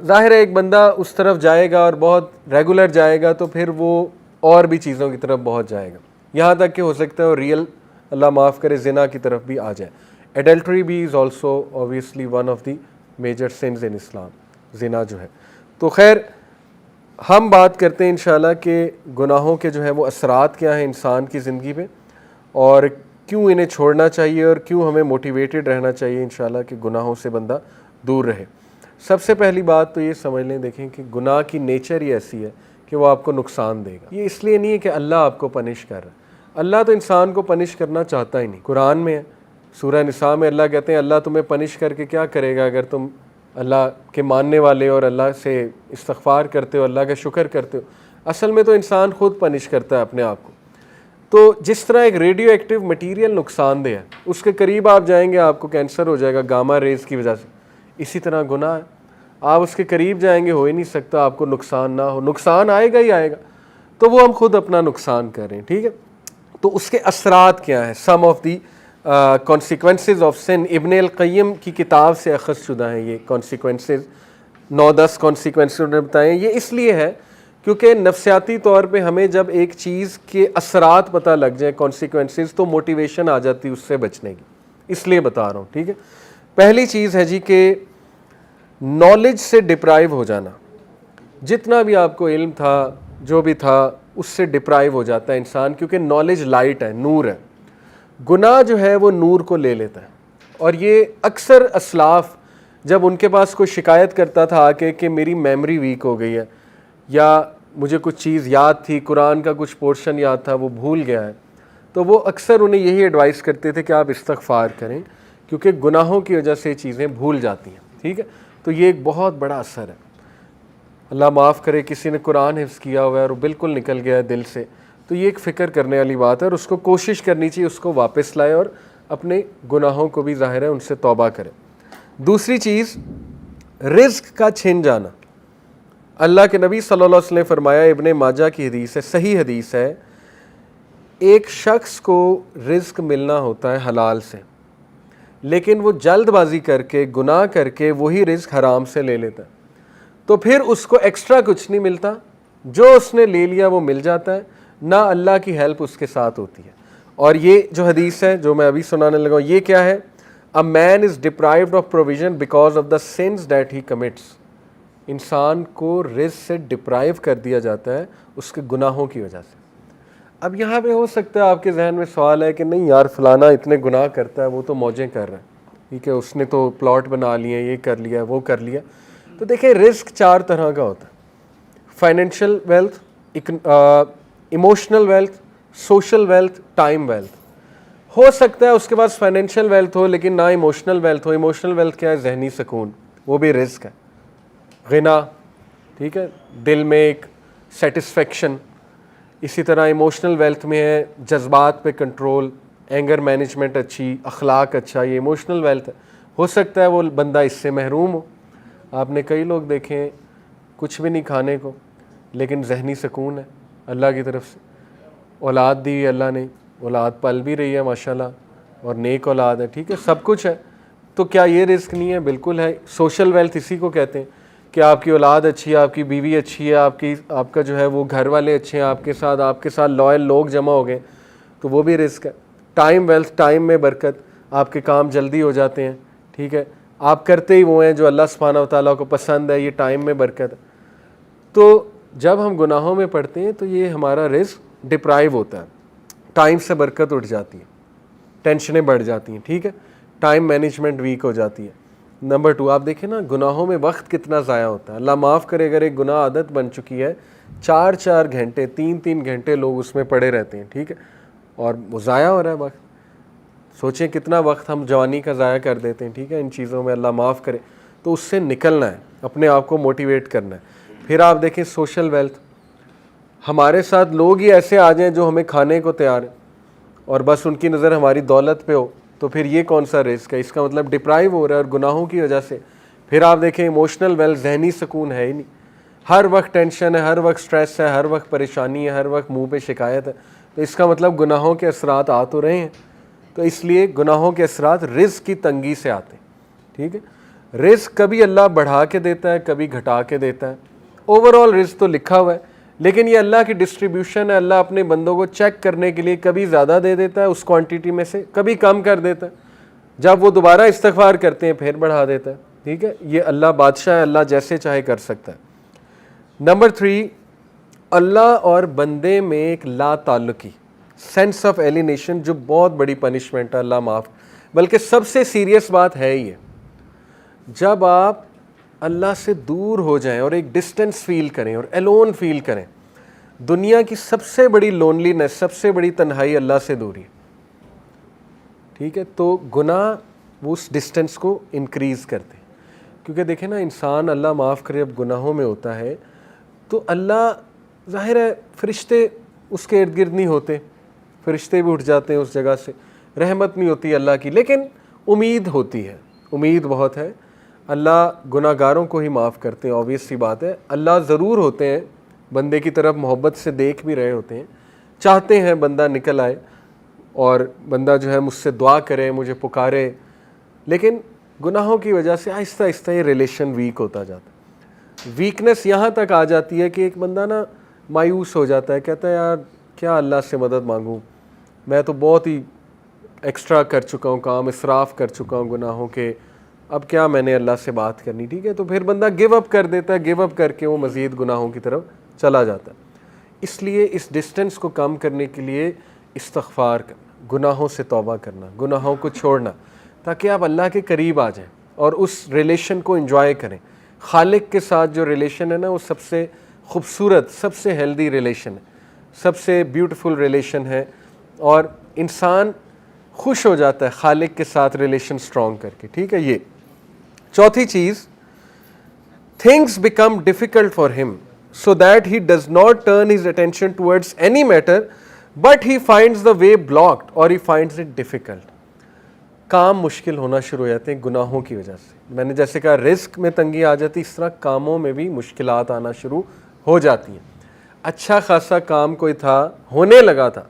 ظاہر ہے ایک بندہ اس طرف جائے گا اور بہت ریگولر جائے گا تو پھر وہ اور بھی چیزوں کی طرف بہت جائے گا, یہاں تک کہ ہو سکتا ہے وہ ریئل, اللہ معاف کرے, زنا کی طرف بھی آ جائے. ایڈلٹری بھی is also obviously one of the major sins in Islam, زنا جو ہے. تو خیر ہم بات کرتے ہیں انشاءاللہ کہ گناہوں کے جو ہے وہ اثرات کیا ہیں انسان کی زندگی پہ, اور کیوں انہیں چھوڑنا چاہیے, اور کیوں ہمیں موٹیویٹڈ رہنا چاہیے انشاءاللہ کہ گناہوں سے بندہ دور رہے. سب سے پہلی بات تو یہ سمجھ لیں, دیکھیں کہ گناہ کی نیچر ہی ایسی ہے کہ وہ آپ کو نقصان دے گا. یہ اس لیے نہیں ہے کہ اللہ آپ کو پنش کر رہا ہے, اللہ تو انسان کو پنش کرنا چاہتا ہی نہیں. قرآن میں ہے, سورہ نساء میں اللہ کہتے ہیں اللہ تمہیں پنش کر کے کیا کرے گا اگر تم اللہ کے ماننے والے اور اللہ سے استغفار کرتے ہو, اللہ کا شکر کرتے ہو. اصل میں تو انسان خود پنش کرتا ہے اپنے آپ کو. تو جس طرح ایک ریڈیو ایکٹیو مٹیریل نقصان دہ ہے, اس کے قریب آپ جائیں گے آپ کو کینسر ہو جائے گا گاما ریز کی وجہ سے, اسی طرح گناہ ہے, آپ اس کے قریب جائیں گے ہو ہی نہیں سکتا آپ کو نقصان نہ ہو, نقصان آئے گا ہی آئے گا, تو وہ ہم خود اپنا نقصان کر رہے ہیں. ٹھیک ہے, تو اس کے اثرات کیا ہیں, سم of the consequences of sun. ابن القیم کی کتاب سے اخذ شدہ ہیں یہ کانسیکوینسز, 9-10 کانسیکوینسز انہوں نے بتائے ہیں. یہ اس لیے ہے کیونکہ نفسیاتی طور پہ ہمیں جب ایک چیز کے اثرات پتہ لگ جائیں کانسیکوینسز, تو موٹیویشن آ جاتی اس سے بچنے کی, اس لیے بتا رہا ہوں. ٹھیک ہے, پہلی چیز ہے جی کہ نالج سے ڈپرائیو ہو جانا، جتنا بھی آپ کو علم تھا جو بھی تھا اس سے ڈپرائیو ہو جاتا ہے انسان، کیونکہ نالج لائٹ ہے، نور ہے، گناہ جو ہے وہ نور کو لے لیتا ہے. اور یہ اکثر اسلاف جب ان کے پاس کوئی شکایت کرتا تھا آ کے کہ میری میموری ویک ہو گئی ہے یا مجھے کچھ چیز یاد تھی، قرآن کا کچھ پورشن یاد تھا وہ بھول گیا ہے، تو وہ اکثر انہیں یہی ایڈوائس کرتے تھے کہ آپ استغفار کریں، کیونکہ گناہوں کی وجہ سے یہ چیزیں بھول جاتی ہیں. ٹھیک ہے، تو یہ ایک بہت بڑا اثر ہے. اللہ معاف کرے کسی نے قرآن حفظ کیا ہوا ہے اور وہ بالکل نکل گیا ہے دل سے، تو یہ ایک فکر کرنے والی بات ہے، اور اس کو کوشش کرنی چاہیے اس کو واپس لائے اور اپنے گناہوں کو بھی ظاہر ہے ان سے توبہ کرے. دوسری چیز، رزق کا چھن جانا. اللہ کے نبی صلی اللہ علیہ وسلم نے فرمایا، ابن ماجہ کی حدیث ہے، صحیح حدیث ہے، ایک شخص کو رزق ملنا ہوتا ہے حلال سے، لیکن وہ جلد بازی کر کے گناہ کر کے وہی رزق حرام سے لے لیتا ہے، تو پھر اس کو ایکسٹرا کچھ نہیں ملتا، جو اس نے لے لیا وہ مل جاتا ہے، نہ اللہ کی ہیلپ اس کے ساتھ ہوتی ہے. اور یہ جو حدیث ہے جو میں ابھی سنانے لگا ہوں، یہ کیا ہے؟ A man is deprived of provision because of the sins that he commits. انسان کو رزق سے ڈپرائیو کر دیا جاتا ہے اس کے گناہوں کی وجہ سے. اب یہاں پہ ہو سکتا ہے آپ کے ذہن میں سوال ہے کہ نہیں یار فلانا اتنے گناہ کرتا ہے، وہ تو موجیں کر رہا ہے، ٹھیک ہے، اس نے تو پلاٹ بنا لیے، یہ کر لیا وہ کر لیا. تو دیکھیں رزق چار طرح کا ہوتا ہے: financial wealth, emotional wealth, social wealth, time wealth. ہو سکتا ہے اس کے پاس فائنینشیل ویلتھ ہو لیکن نہ ایموشنل ویلتھ ہو. ایموشنل ویلتھ کیا ہے؟ ذہنی سکون، وہ بھی رزق ہے. غنا، ٹھیک ہے، دل میں ایک سیٹسفیکشن. اسی طرح ایموشنل ویلتھ میں ہے جذبات پہ کنٹرول، اینگر مینجمنٹ اچھی، اخلاق اچھا، یہ ایموشنل ویلتھ ہے. ہو سکتا ہے وہ بندہ اس سے محروم ہو. آپ نے کئی لوگ دیکھے ہیں کچھ بھی نہیں کھانے کو لیکن ذہنی سکون ہے اللہ کی طرف سے، اولاد دی اللہ نے، اولاد پل بھی رہی ہے ماشاءاللہ اور نیک اولاد ہے، ٹھیک ہے، سب کچھ ہے. تو کیا یہ رزق نہیں ہے؟ بالکل ہے. سوشل ویلتھ اسی کو کہتے ہیں کہ آپ کی اولاد اچھی ہے، آپ کی بیوی اچھی ہے، آپ کا جو ہے وہ گھر والے اچھے ہیں، آپ کے ساتھ لائل لوگ جمع ہو گئے، تو وہ بھی رزق ہے. ٹائم ویلتھ، ٹائم میں برکت، آپ کے کام جلدی ہو جاتے ہیں، ٹھیک ہے، آپ کرتے ہی وہ ہیں جو اللہ سبحانہ و تعالیٰ کو پسند ہے، یہ ٹائم میں برکت ہے. تو جب ہم گناہوں میں پڑتے ہیں تو یہ ہمارا رزق ڈپرائیو ہوتا ہے، ٹائم سے برکت اٹھ جاتی ہے، ٹینشنیں بڑھ جاتی ہیں، ٹھیک ہے، ٹائم مینجمنٹ ویک ہو جاتی ہے. نمبر 2، آپ دیکھیں نا گناہوں میں وقت کتنا ضائع ہوتا ہے. اللہ معاف کرے اگر ایک گناہ عادت بن چکی ہے، 4 گھنٹے 3 گھنٹے لوگ اس میں پڑے رہتے ہیں، ٹھیک ہے، اور وہ ضائع ہو رہا ہے وقت. سوچیں کتنا وقت ہم جوانی کا ضائع کر دیتے ہیں، ٹھیک ہے، ان چیزوں میں. اللہ معاف کرے. تو اس سے نکلنا ہے، اپنے آپ کو موٹیویٹ کرنا ہے. پھر آپ دیکھیں سوشل ویلتھ، ہمارے ساتھ لوگ ہی ایسے آ جائیں جو ہمیں کھانے کو تیار ہیں اور بس ان کی نظر ہماری دولت پہ ہو، تو پھر یہ کون سا رزق ہے؟ اس کا مطلب ڈپرائیو ہو رہا ہے اور گناہوں کی وجہ سے. پھر آپ دیکھیں ایموشنل ویلتھ، ذہنی سکون ہے ہی نہیں، ہر وقت ٹینشن ہے، ہر وقت سٹریس ہے، ہر وقت پریشانی ہے، ہر وقت منہ پہ شکایت ہے. تو اس کا مطلب گناہوں کے اثرات آ تو رہے ہیں. تو اس لیے گناہوں کے اثرات رزق کی تنگی سے آتے ہیں، ٹھیک ہے. رزق کبھی اللہ بڑھا کے دیتا ہے، کبھی گھٹا کے دیتا ہے. اوور آل رزق تو لکھا ہوا ہے، لیکن یہ اللہ کی ڈسٹریبیوشن ہے. اللہ اپنے بندوں کو چیک کرنے کے لیے کبھی زیادہ دے دیتا ہے اس کوانٹٹی میں سے، کبھی کم کر دیتا ہے. جب وہ دوبارہ استغفار کرتے ہیں پھر بڑھا دیتا ہے، ٹھیک ہے. یہ اللہ بادشاہ ہے، اللہ جیسے چاہے کر سکتا ہے. نمبر 3، اللہ اور بندے میں ایک لا تعلقی، سینس آف ایلینیشن، جو بہت بڑی پنشمنٹ ہے. اللہ معاف، بلکہ سب سے سیریس بات ہے یہ، جب آپ اللہ سے دور ہو جائیں اور ایک ڈسٹینس فیل کریں اور ایلون فیل کریں. دنیا کی سب سے بڑی لونلینس، سب سے بڑی تنہائی اللہ سے دوری، ٹھیک ہے. تو گناہ وہ اس ڈسٹینس کو انکریز کرتے ہیں. کیونکہ دیکھیں نا انسان اللہ معاف کرے اب گناہوں میں ہوتا ہے تو اللہ ظاہر ہے فرشتے اس کے ارد گرد نہیں ہوتے، فرشتے بھی اٹھ جاتے ہیں اس جگہ سے، رحمت نہیں ہوتی اللہ کی، لیکن امید ہوتی ہے، امید بہت ہے. اللہ گناہ گاروں کو ہی معاف کرتے ہیں، آبویس سی بات ہے. اللہ ضرور ہوتے ہیں بندے کی طرف محبت سے دیکھ بھی رہے ہوتے ہیں، چاہتے ہیں بندہ نکل آئے اور بندہ جو ہے مجھ سے دعا کرے، مجھے پکارے، لیکن گناہوں کی وجہ سے آہستہ آہستہ یہ ریلیشن ویک ہوتا جاتا ہے. ویکنس یہاں تک آ جاتی ہے کہ ایک بندہ نا مایوس ہو جاتا ہے، کہتا ہے یار کیا اللہ سے مدد مانگوں، میں تو بہت ہی ایکسٹرا کر چکا ہوں کام، اسراف کر چکا ہوں گناہوں کے، اب کیا میں نے اللہ سے بات کرنی, ٹھیک ہے, تو پھر بندہ گیو اپ کر دیتا ہے, گیو اپ کر کے وہ مزید گناہوں کی طرف چلا جاتا ہے. اس لیے اس ڈسٹینس کو کم کرنے کے لیے استغفار کرنا, گناہوں سے توبہ کرنا, گناہوں کو چھوڑنا, تاکہ آپ اللہ کے قریب آ جائیں اور اس ریلیشن کو انجوائے کریں. خالق کے ساتھ جو ریلیشن ہے نا, وہ سب سے خوبصورت, سب سے ہیلدی ریلیشن ہے, سب سے بیوٹیفل ریلیشن ہے, اور انسان خوش ہو جاتا ہے خالق کے ساتھ ریلیشن اسٹرانگ کر کے, ٹھیک ہے. یہ چوتھی چیز, things become difficult for him so that he does not turn his attention towards any matter but he finds the way blocked or he finds it difficult. کام مشکل ہونا شروع ہو جاتے ہیں گناہوں کی وجہ سے. میں نے جیسے کہا رزق میں تنگی آ جاتی, اس طرح کاموں میں بھی مشکلات آنا شروع ہو جاتی ہیں. اچھا خاصا کام کوئی تھا, ہونے لگا تھا,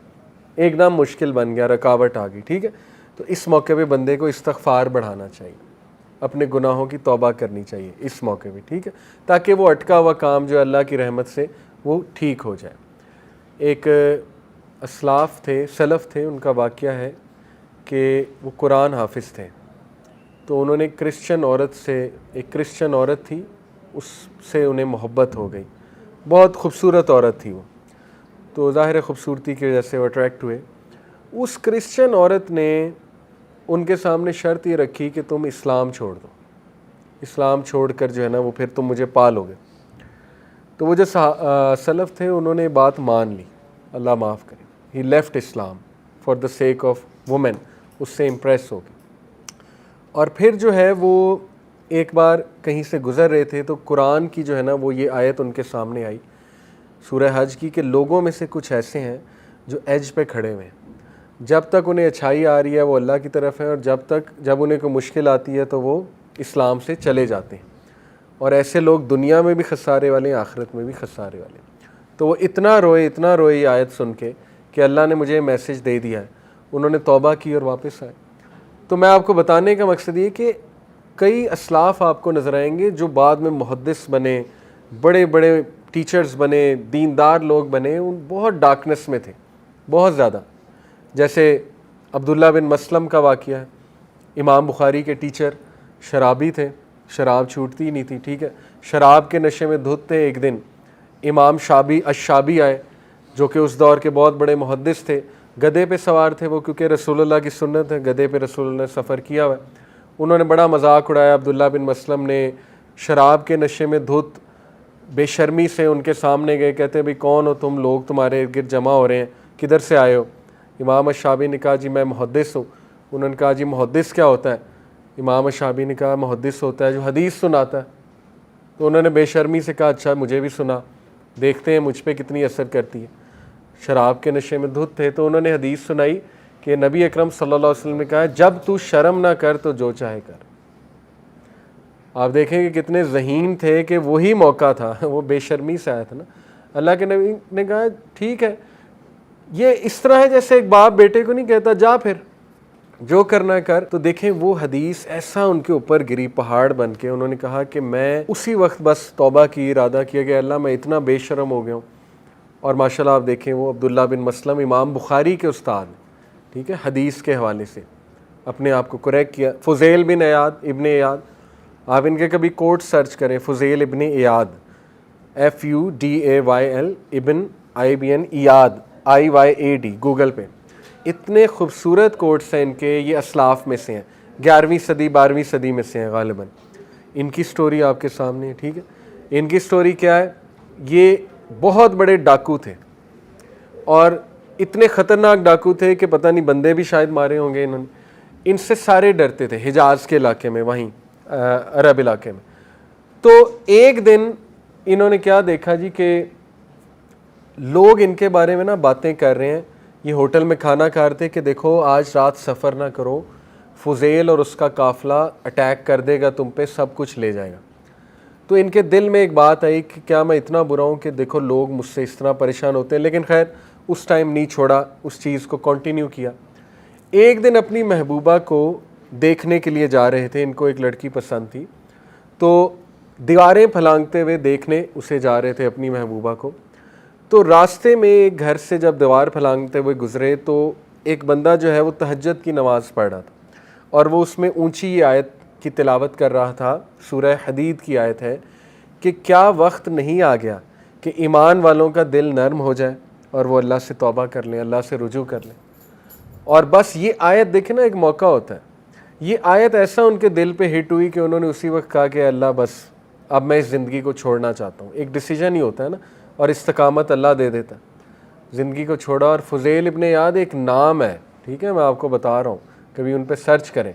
ایک دم مشکل بن گیا, رکاوٹ آ گئی, ٹھیک ہے. تو اس موقع پہ بندے کو استغفار بڑھانا چاہیے, اپنے گناہوں کی توبہ کرنی چاہیے اس موقع پہ, ٹھیک ہے, تاکہ وہ اٹکا ہوا کام جو اللہ کی رحمت سے وہ ٹھیک ہو جائے. ایک اسلاف تھے, سلف تھے, ان کا واقعہ ہے کہ وہ قرآن حافظ تھے. تو انہوں نے کرسچن عورت سے, ایک کرسچن عورت تھی, اس سے انہیں محبت ہو گئی, بہت خوبصورت عورت تھی وہ, تو ظاہر خوبصورتی کی وجہ سے وہ اٹریکٹ ہوئے. اس کرسچن عورت نے ان کے سامنے شرط یہ رکھی کہ تم اسلام چھوڑ دو, اسلام چھوڑ کر جو ہے نا وہ پھر تم مجھے پالو گے. تو وہ جو سلف تھے انہوں نے بات مان لی, اللہ معاف کرے, he left Islam for the sake of women, اس سے امپریس ہو گئی. اور پھر جو ہے وہ ایک بار کہیں سے گزر رہے تھے, تو قرآن کی جو ہے نا وہ یہ آیت ان کے سامنے آئی, سورہ حج کی, کہ لوگوں میں سے کچھ ایسے ہیں جو ایج پہ کھڑے ہوئے ہیں, جب تک انہیں اچھائی آ رہی ہے وہ اللہ کی طرف ہے, اور جب انہیں کوئی مشکل آتی ہے تو وہ اسلام سے چلے جاتے ہیں. اور ایسے لوگ دنیا میں بھی خسارے والے ہیں, آخرت میں بھی خسارے والے ہیں. تو وہ اتنا روئے یہ آیت سن کے کہ اللہ نے مجھے میسج دے دیا ہے. انہوں نے توبہ کی اور واپس آئے. تو میں آپ کو بتانے کا مقصد یہ کہ کئی اسلاف آپ کو نظر آئیں گے جو بعد میں محدث بنے, بڑے بڑے ٹیچرز بنے, دیندار لوگ بنے, ان بہت ڈارکنس میں تھے, بہت زیادہ. جیسے عبداللہ بن مسلم کا واقعہ ہے, امام بخاری کے ٹیچر, شرابی تھے, شراب چھوٹتی ہی نہیں تھی, ٹھیک ہے, شراب کے نشے میں دھت تھے. ایک دن امام الشابی آئے, جو کہ اس دور کے بہت بڑے محدث تھے, گدھے پہ سوار تھے وہ, کیونکہ رسول اللہ کی سنت ہے, گدھے پہ رسول اللہ نے سفر کیا ہوا ہے. انہوں نے بڑا مذاق اڑایا. عبداللہ بن مسلم نے شراب کے نشے میں دھت بے شرمی سے ان کے سامنے گئے, کہتے بھئی کون ہو تم لوگ, تمہارے ارد گرد جمع ہو رہے ہیں, کدھر سے آئے ہو؟ امام الشابی نے کہا جی میں محدث ہوں. انہوں نے کہا جی محدث کیا ہوتا ہے؟ امام الشابی نے کہا محدث ہوتا ہے جو حدیث سناتا ہے. تو انہوں نے بے شرمی سے کہا اچھا مجھے بھی سنا, دیکھتے ہیں مجھ پہ کتنی اثر کرتی ہے. شراب کے نشے میں دھت تھے, تو انہوں نے حدیث سنائی کہ نبی اکرم صلی اللہ علیہ وسلم نے کہا جب تو شرم نہ کر تو جو چاہے کر. آپ دیکھیں کہ کتنے ذہین تھے کہ وہی موقع تھا, وہ بے شرمی سے آیا تھا نا. اللہ کے نبی نے کہا ٹھیک ہے, یہ اس طرح ہے جیسے ایک باپ بیٹے کو نہیں کہتا جا پھر جو کرنا کر. تو دیکھیں وہ حدیث ایسا ان کے اوپر گری پہاڑ بن کے. انہوں نے کہا کہ میں اسی وقت بس توبہ کی, ارادہ کیا کہ اللہ میں اتنا بے شرم ہو گیا ہوں. اور ماشاءاللہ آپ دیکھیں وہ عبداللہ بن مسلم امام بخاری کے استاد, ٹھیک ہے, حدیث کے حوالے سے اپنے آپ کو کریکٹ کیا. فضیل بن ایاد, ابن ایاد, آپ ان کے کبھی کوٹ سرچ کریں, فضیل ابن ایاد, FUDAYL ابن IBN ایاد IYAD, گوگل پہ. اتنے خوبصورت کوٹس ہیں ان کے, یہ اسلاف میں سے ہیں, 11ویں صدی 12ویں صدی میں سے ہیں غالباً. ان کی سٹوری آپ کے سامنے ہے, ٹھیک ہے. ان کی سٹوری کیا ہے؟ یہ بہت بڑے ڈاکو تھے, اور اتنے خطرناک ڈاکو تھے کہ پتہ نہیں بندے بھی شاید مارے ہوں گے انہوں نے. ان سے سارے ڈرتے تھے حجاز کے علاقے میں, وہیں عرب علاقے میں. تو ایک دن انہوں نے کیا دیکھا جی کہ لوگ ان کے بارے میں نا باتیں کر رہے ہیں, یہ ہوٹل میں کھانا کھا رہے تھے کہ دیکھو آج رات سفر نہ کرو, فضیل اور اس کا قافلہ اٹیک کر دے گا تم پہ, سب کچھ لے جائے گا. تو ان کے دل میں ایک بات آئی کہ کیا میں اتنا برا ہوں کہ دیکھو لوگ مجھ سے اس طرح پریشان ہوتے ہیں. لیکن خیر اس ٹائم نہیں چھوڑا, اس چیز کو کنٹینیو کیا. ایک دن اپنی محبوبہ کو دیکھنے کے لیے جا رہے تھے, ان کو ایک لڑکی پسند تھی, تو دیواریں پھلانگتے ہوئے دیکھنے اسے جا رہے تھے اپنی محبوبہ کو. تو راستے میں ایک گھر سے جب دیوار پھلانگتے ہوئے گزرے تو ایک بندہ جو ہے وہ تہجد کی نماز پڑھ رہا تھا, اور وہ اس میں اونچی یہ آیت کی تلاوت کر رہا تھا، سورہ حدید کی آیت ہے کہ کیا وقت نہیں آ گیا کہ ایمان والوں کا دل نرم ہو جائے اور وہ اللہ سے توبہ کر لیں، اللہ سے رجوع کر لیں. اور بس یہ آیت دیکھیں نا، ایک موقع ہوتا ہے. یہ آیت ایسا ان کے دل پہ ہٹ ہوئی کہ انہوں نے اسی وقت کہا کہ اللہ بس اب میں اس زندگی کو چھوڑنا چاہتا ہوں. ایک ڈیسیجن ہی ہوتا ہے نا، اور استقامت اللہ دے دیتا ہے. زندگی کو چھوڑا. اور فضیل ابن عیاض ایک نام ہے، ٹھیک ہے، میں آپ کو بتا رہا ہوں، کبھی ان پہ سرچ کریں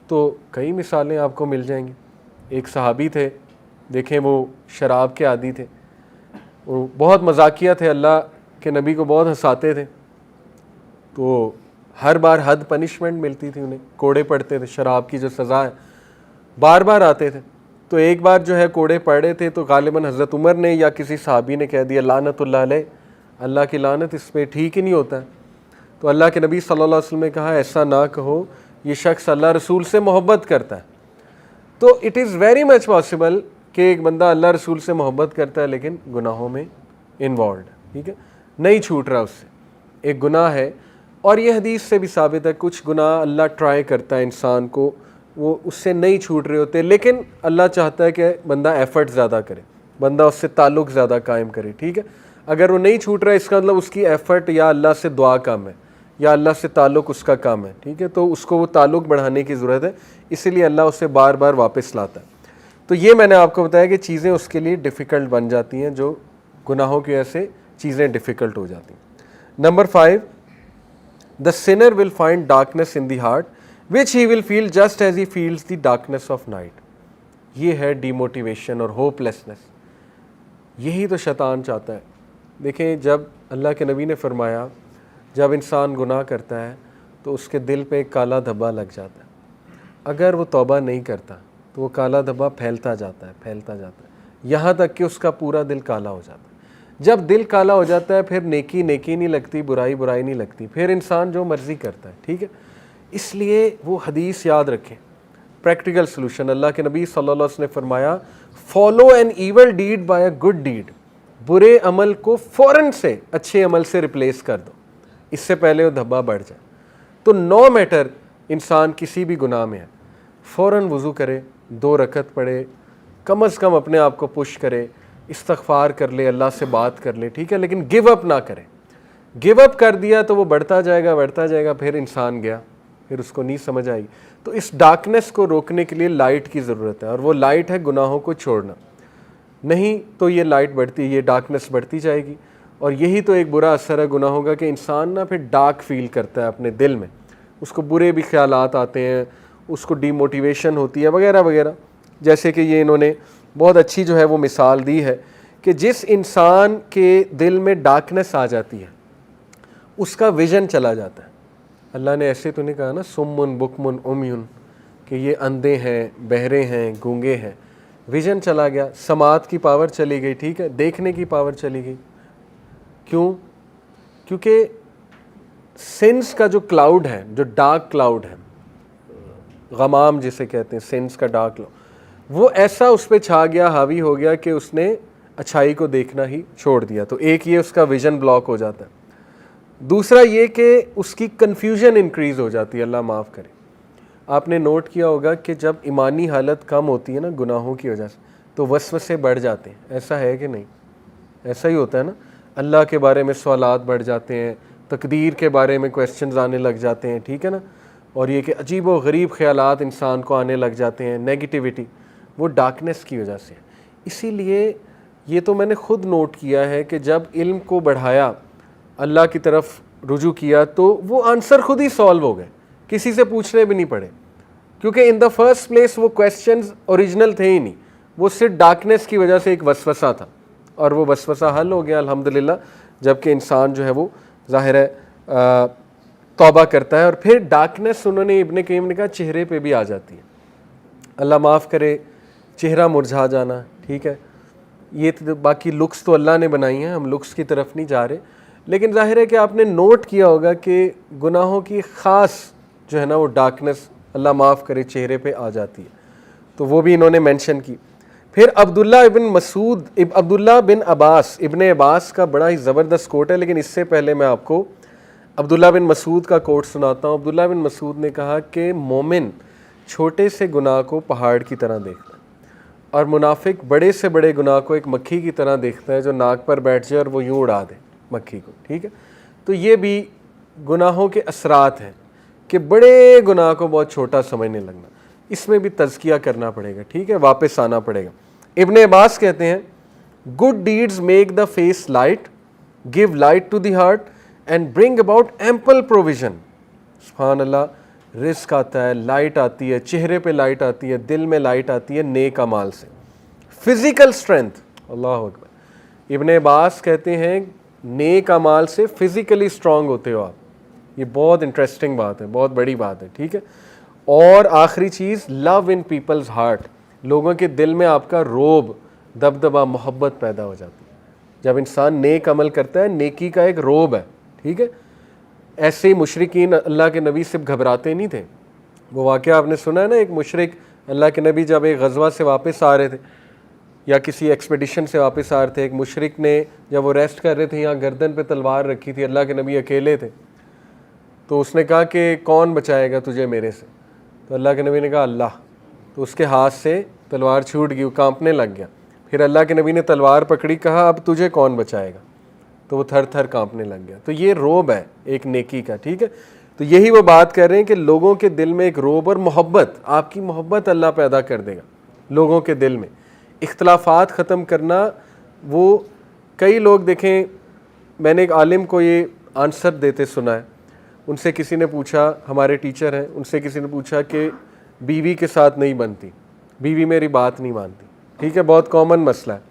تو کئی مثالیں آپ کو مل جائیں گی. ایک صحابی تھے، دیکھیں وہ شراب کے عادی تھے، وہ بہت مذاقیہ تھے، اللہ کے نبی کو بہت ہنساتے تھے. تو ہر بار حد پنشمنٹ ملتی تھی انہیں، کوڑے پڑتے تھے، شراب کی جو سزا ہے بار بار آتے تھے. تو ایک بار جو ہے کوڑے پڑ رہے تھے تو غالباً حضرت عمر نے یا کسی صحابی نے کہہ دیا لعنت اللہ علیہ، اللہ کی لعنت اس پہ، ٹھیک ہی نہیں ہوتا ہے. تو اللہ کے نبی صلی اللہ علیہ وسلم نے کہا ایسا نہ کہو، یہ شخص اللہ رسول سے محبت کرتا ہے. تو it is very much possible کہ ایک بندہ اللہ رسول سے محبت کرتا ہے لیکن گناہوں میں انوالوڈ، ٹھیک ہے، نہیں چھوٹ رہا اس سے، ایک گناہ ہے. اور یہ حدیث سے بھی ثابت ہے کچھ گناہ اللہ ٹرائی کرتا ہے انسان کو، وہ اس سے نہیں چھوٹ رہے ہوتے، لیکن اللہ چاہتا ہے کہ بندہ ایفرٹ زیادہ کرے، بندہ اس سے تعلق زیادہ قائم کرے، ٹھیک ہے. اگر وہ نہیں چھوٹ رہا ہے اس کا مطلب اس کی ایفرٹ یا اللہ سے دعا کم ہے یا اللہ سے تعلق اس کا کم ہے، ٹھیک ہے. تو اس کو وہ تعلق بڑھانے کی ضرورت ہے، اسی لیے اللہ اسے بار بار واپس لاتا ہے. تو یہ میں نے آپ کو بتایا کہ چیزیں اس کے لیے ڈیفیکلٹ بن جاتی ہیں، جو گناہوں کی وجہ سے چیزیں ڈیفیکلٹ ہو جاتی ہیں. Number 5، the sinner will find darkness in the heart which he will feel just as he feels the darkness of night. یہ ہے ڈی موٹیویشن اور ہوپ لیسنس. یہی تو شیطان چاہتا ہے. دیکھیں جب اللہ کے نبی نے فرمایا جب انسان گناہ کرتا ہے تو اس کے دل پہ ایک کالا دھبا لگ جاتا ہے. اگر وہ توبہ نہیں کرتا تو وہ کالا دھبا پھیلتا جاتا ہے یہاں تک کہ اس کا پورا دل کالا ہو جاتا ہے. جب دل کالا ہو جاتا ہے پھر نیکی نیکی نہیں لگتی، برائی برائی نہیں لگتی، پھر انسان جو مرضی کرتا ہے، ٹھیک ہے. اس لیے وہ حدیث یاد رکھیں، پریکٹیکل سلوشن. اللہ کے نبی صلی اللہ علیہ وسلم نے فرمایا follow an evil deed by a good deed. برے عمل کو فوراً سے اچھے عمل سے ریپلیس کر دو، اس سے پہلے وہ دھبا بڑھ جائے. تو نو میٹر انسان کسی بھی گناہ میں ہے، فوراً وضو کرے، 2 رکعت پڑھے، کم از کم اپنے آپ کو پش کرے، استغفار کر لے، اللہ سے بات کر لے، ٹھیک ہے. لیکن گیو اپ نہ کرے. گیو اپ کر دیا تو وہ بڑھتا جائے گا، پھر انسان گیا، پھر اس کو نہیں سمجھ آئی. تو اس ڈارکنیس کو روکنے کے لیے لائٹ کی ضرورت ہے، اور وہ لائٹ ہے گناہوں کو چھوڑنا. نہیں تو یہ لائٹ بڑھتی، یہ ڈارکنیس بڑھتی جائے گی. اور یہی تو ایک برا اثر ہے گناہوں کا کہ انسان نا پھر ڈارک فیل کرتا ہے اپنے دل میں، اس کو برے بھی خیالات آتے ہیں، اس کو ڈی موٹیویشن ہوتی ہے وغیرہ وغیرہ. جیسے کہ یہ انہوں نے بہت اچھی جو ہے وہ مثال دی ہے کہ جس انسان کے دل میں ڈارکنیس آ جاتی ہے اس کا ویژن چلا جاتا ہے. اللہ نے ایسے تو نہیں کہا نا سمن بکمن عمیون کہ یہ اندھے ہیں، بہرے ہیں، گونگے ہیں. ویژن چلا گیا، سماعت کی پاور چلی گئی، ٹھیک ہے، دیکھنے کی پاور چلی گئی. کیوں؟ کیونکہ سینس کا جو کلاؤڈ ہے، جو ڈارک کلاؤڈ ہے، غمام جسے کہتے ہیں، سینس کا ڈارک کلاؤڈ، وہ ایسا اس پہ چھا گیا، حاوی ہو گیا کہ اس نے اچھائی کو دیکھنا ہی چھوڑ دیا. تو ایک یہ اس کا ویژن بلاک ہو جاتا ہے. دوسرا یہ کہ اس کی کنفیوژن انکریز ہو جاتی ہے، اللہ معاف کرے. آپ نے نوٹ کیا ہوگا کہ جب ایمانی حالت کم ہوتی ہے نا گناہوں کی وجہ سے تو وسوسے بڑھ جاتے ہیں. ایسا ہے کہ نہیں؟ ایسا ہی ہوتا ہے نا. اللہ کے بارے میں سوالات بڑھ جاتے ہیں، تقدیر کے بارے میں کویسچنز آنے لگ جاتے ہیں، ٹھیک ہے نا. اور یہ کہ عجیب و غریب خیالات انسان کو آنے لگ جاتے ہیں، نیگیٹیوٹی، وہ ڈارکنیس کی وجہ سے. اسی لیے یہ تو میں نے خود نوٹ کیا ہے کہ جب علم کو بڑھایا، اللہ کی طرف رجوع کیا، تو وہ آنسر خود ہی سالو ہو گئے، کسی سے پوچھنے بھی نہیں پڑے. کیونکہ ان دا فرسٹ پلیس وہ کویسچنز اوریجنل تھے ہی نہیں، وہ صرف ڈارکنیس کی وجہ سے ایک وسوسہ تھا، اور وہ وسوسہ حل ہو گیا الحمدللہ. جبکہ انسان جو ہے وہ ظاہر ہے توبہ کرتا ہے. اور پھر ڈارکنیس انہوں نے ابن قیم نے کہا چہرے پہ بھی آ جاتی ہے. اللہ معاف کرے، چہرہ مرجھا جانا، ٹھیک ہے. یہ باقی لکس تو اللہ نے بنائی ہیں، ہم لکس کی طرف نہیں جا رہے. لیکن ظاہر ہے کہ آپ نے نوٹ کیا ہوگا کہ گناہوں کی خاص جو ہے نا وہ ڈارکنیس اللہ معاف کرے چہرے پہ آ جاتی ہے. تو وہ بھی انہوں نے مینشن کی. پھر عبداللہ بن عباس، ابن عباس کا بڑا ہی زبردست کوٹ ہے، لیکن اس سے پہلے میں آپ کو عبداللہ بن مسعود کا کوٹ سناتا ہوں. عبداللہ بن مسعود نے کہا کہ مومن چھوٹے سے گناہ کو پہاڑ کی طرح دیکھتا ہے، اور منافق بڑے سے بڑے گناہ کو ایک مکھی کی طرح دیکھتا ہے جو ناک پر بیٹھ جائے اور وہ یوں اڑا دے مکھی کو، ٹھیک ہے؟ تو یہ بھی گناہوں کے اثرات ہیں کہ بڑے گناہ کو بہت چھوٹا سمجھنے لگنا، اس میں بھی تزکیہ کرنا پڑے گا، ٹھیک ہے، واپس آنا پڑے گا۔ ابن عباس کہتے ہیں good deeds make the face light, give light to the heart and bring about ample provision. سبحان اللہ، رزق آتا ہے، لائٹ آتی ہے، چہرے پہ لائٹ آتی ہے، دل میں لائٹ آتی ہے نیک اعمال سے۔ فزیکل اسٹرینتھ، اللہ اکبر، ابن عباس کہتے ہیں نیک اعمال سے فزیکلی اسٹرانگ ہوتے ہو آپ، یہ بہت انٹرسٹنگ بات ہے، بہت بڑی بات ہے، ٹھیک ہے۔ اور آخری چیز، لو ان پیپلز ہارٹ، لوگوں کے دل میں آپ کا روب، دبدبہ، محبت پیدا ہو جاتی ہے جب انسان نیک عمل کرتا ہے، نیکی کا ایک روب ہے، ٹھیک ہے۔ ایسے ہی مشرکین اللہ کے نبی سے گھبراتے نہیں تھے، وہ واقعہ آپ نے سنا ہے نا، ایک مشرک اللہ کے نبی جب ایک غزوہ سے واپس آ رہے تھے یا کسی ایکسپیڈیشن سے واپس آ رہے تھے، ایک مشرک نے جب وہ ریسٹ کر رہے تھے یہاں گردن پہ تلوار رکھی تھی، اللہ کے نبی اکیلے تھے، تو اس نے کہا کہ کون بچائے گا تجھے میرے سے؟ تو اللہ کے نبی نے کہا اللہ، تو اس کے ہاتھ سے تلوار چھوٹ گئی، وہ کانپنے لگ گیا۔ پھر اللہ کے نبی نے تلوار پکڑی، کہا اب تجھے کون بچائے گا؟ تو وہ تھر تھر کانپنے لگ گیا۔ تو یہ روب ہے ایک نیکی کا، ٹھیک ہے۔ تو یہی وہ بات کر رہے ہیں کہ لوگوں کے دل میں ایک روب اور محبت، آپ کی محبت اللہ پیدا کر دے گا لوگوں کے دل میں۔ اختلافات ختم کرنا، وہ کئی لوگ دیکھیں، میں نے ایک عالم کو یہ آنسر دیتے سنا ہے، ان سے کسی نے پوچھا، ہمارے ٹیچر ہیں، ان سے کسی نے پوچھا کہ بیوی کے ساتھ نہیں بنتی، بیوی میری بات نہیں مانتی، ٹھیک ہے، بہت کامن مسئلہ ہے۔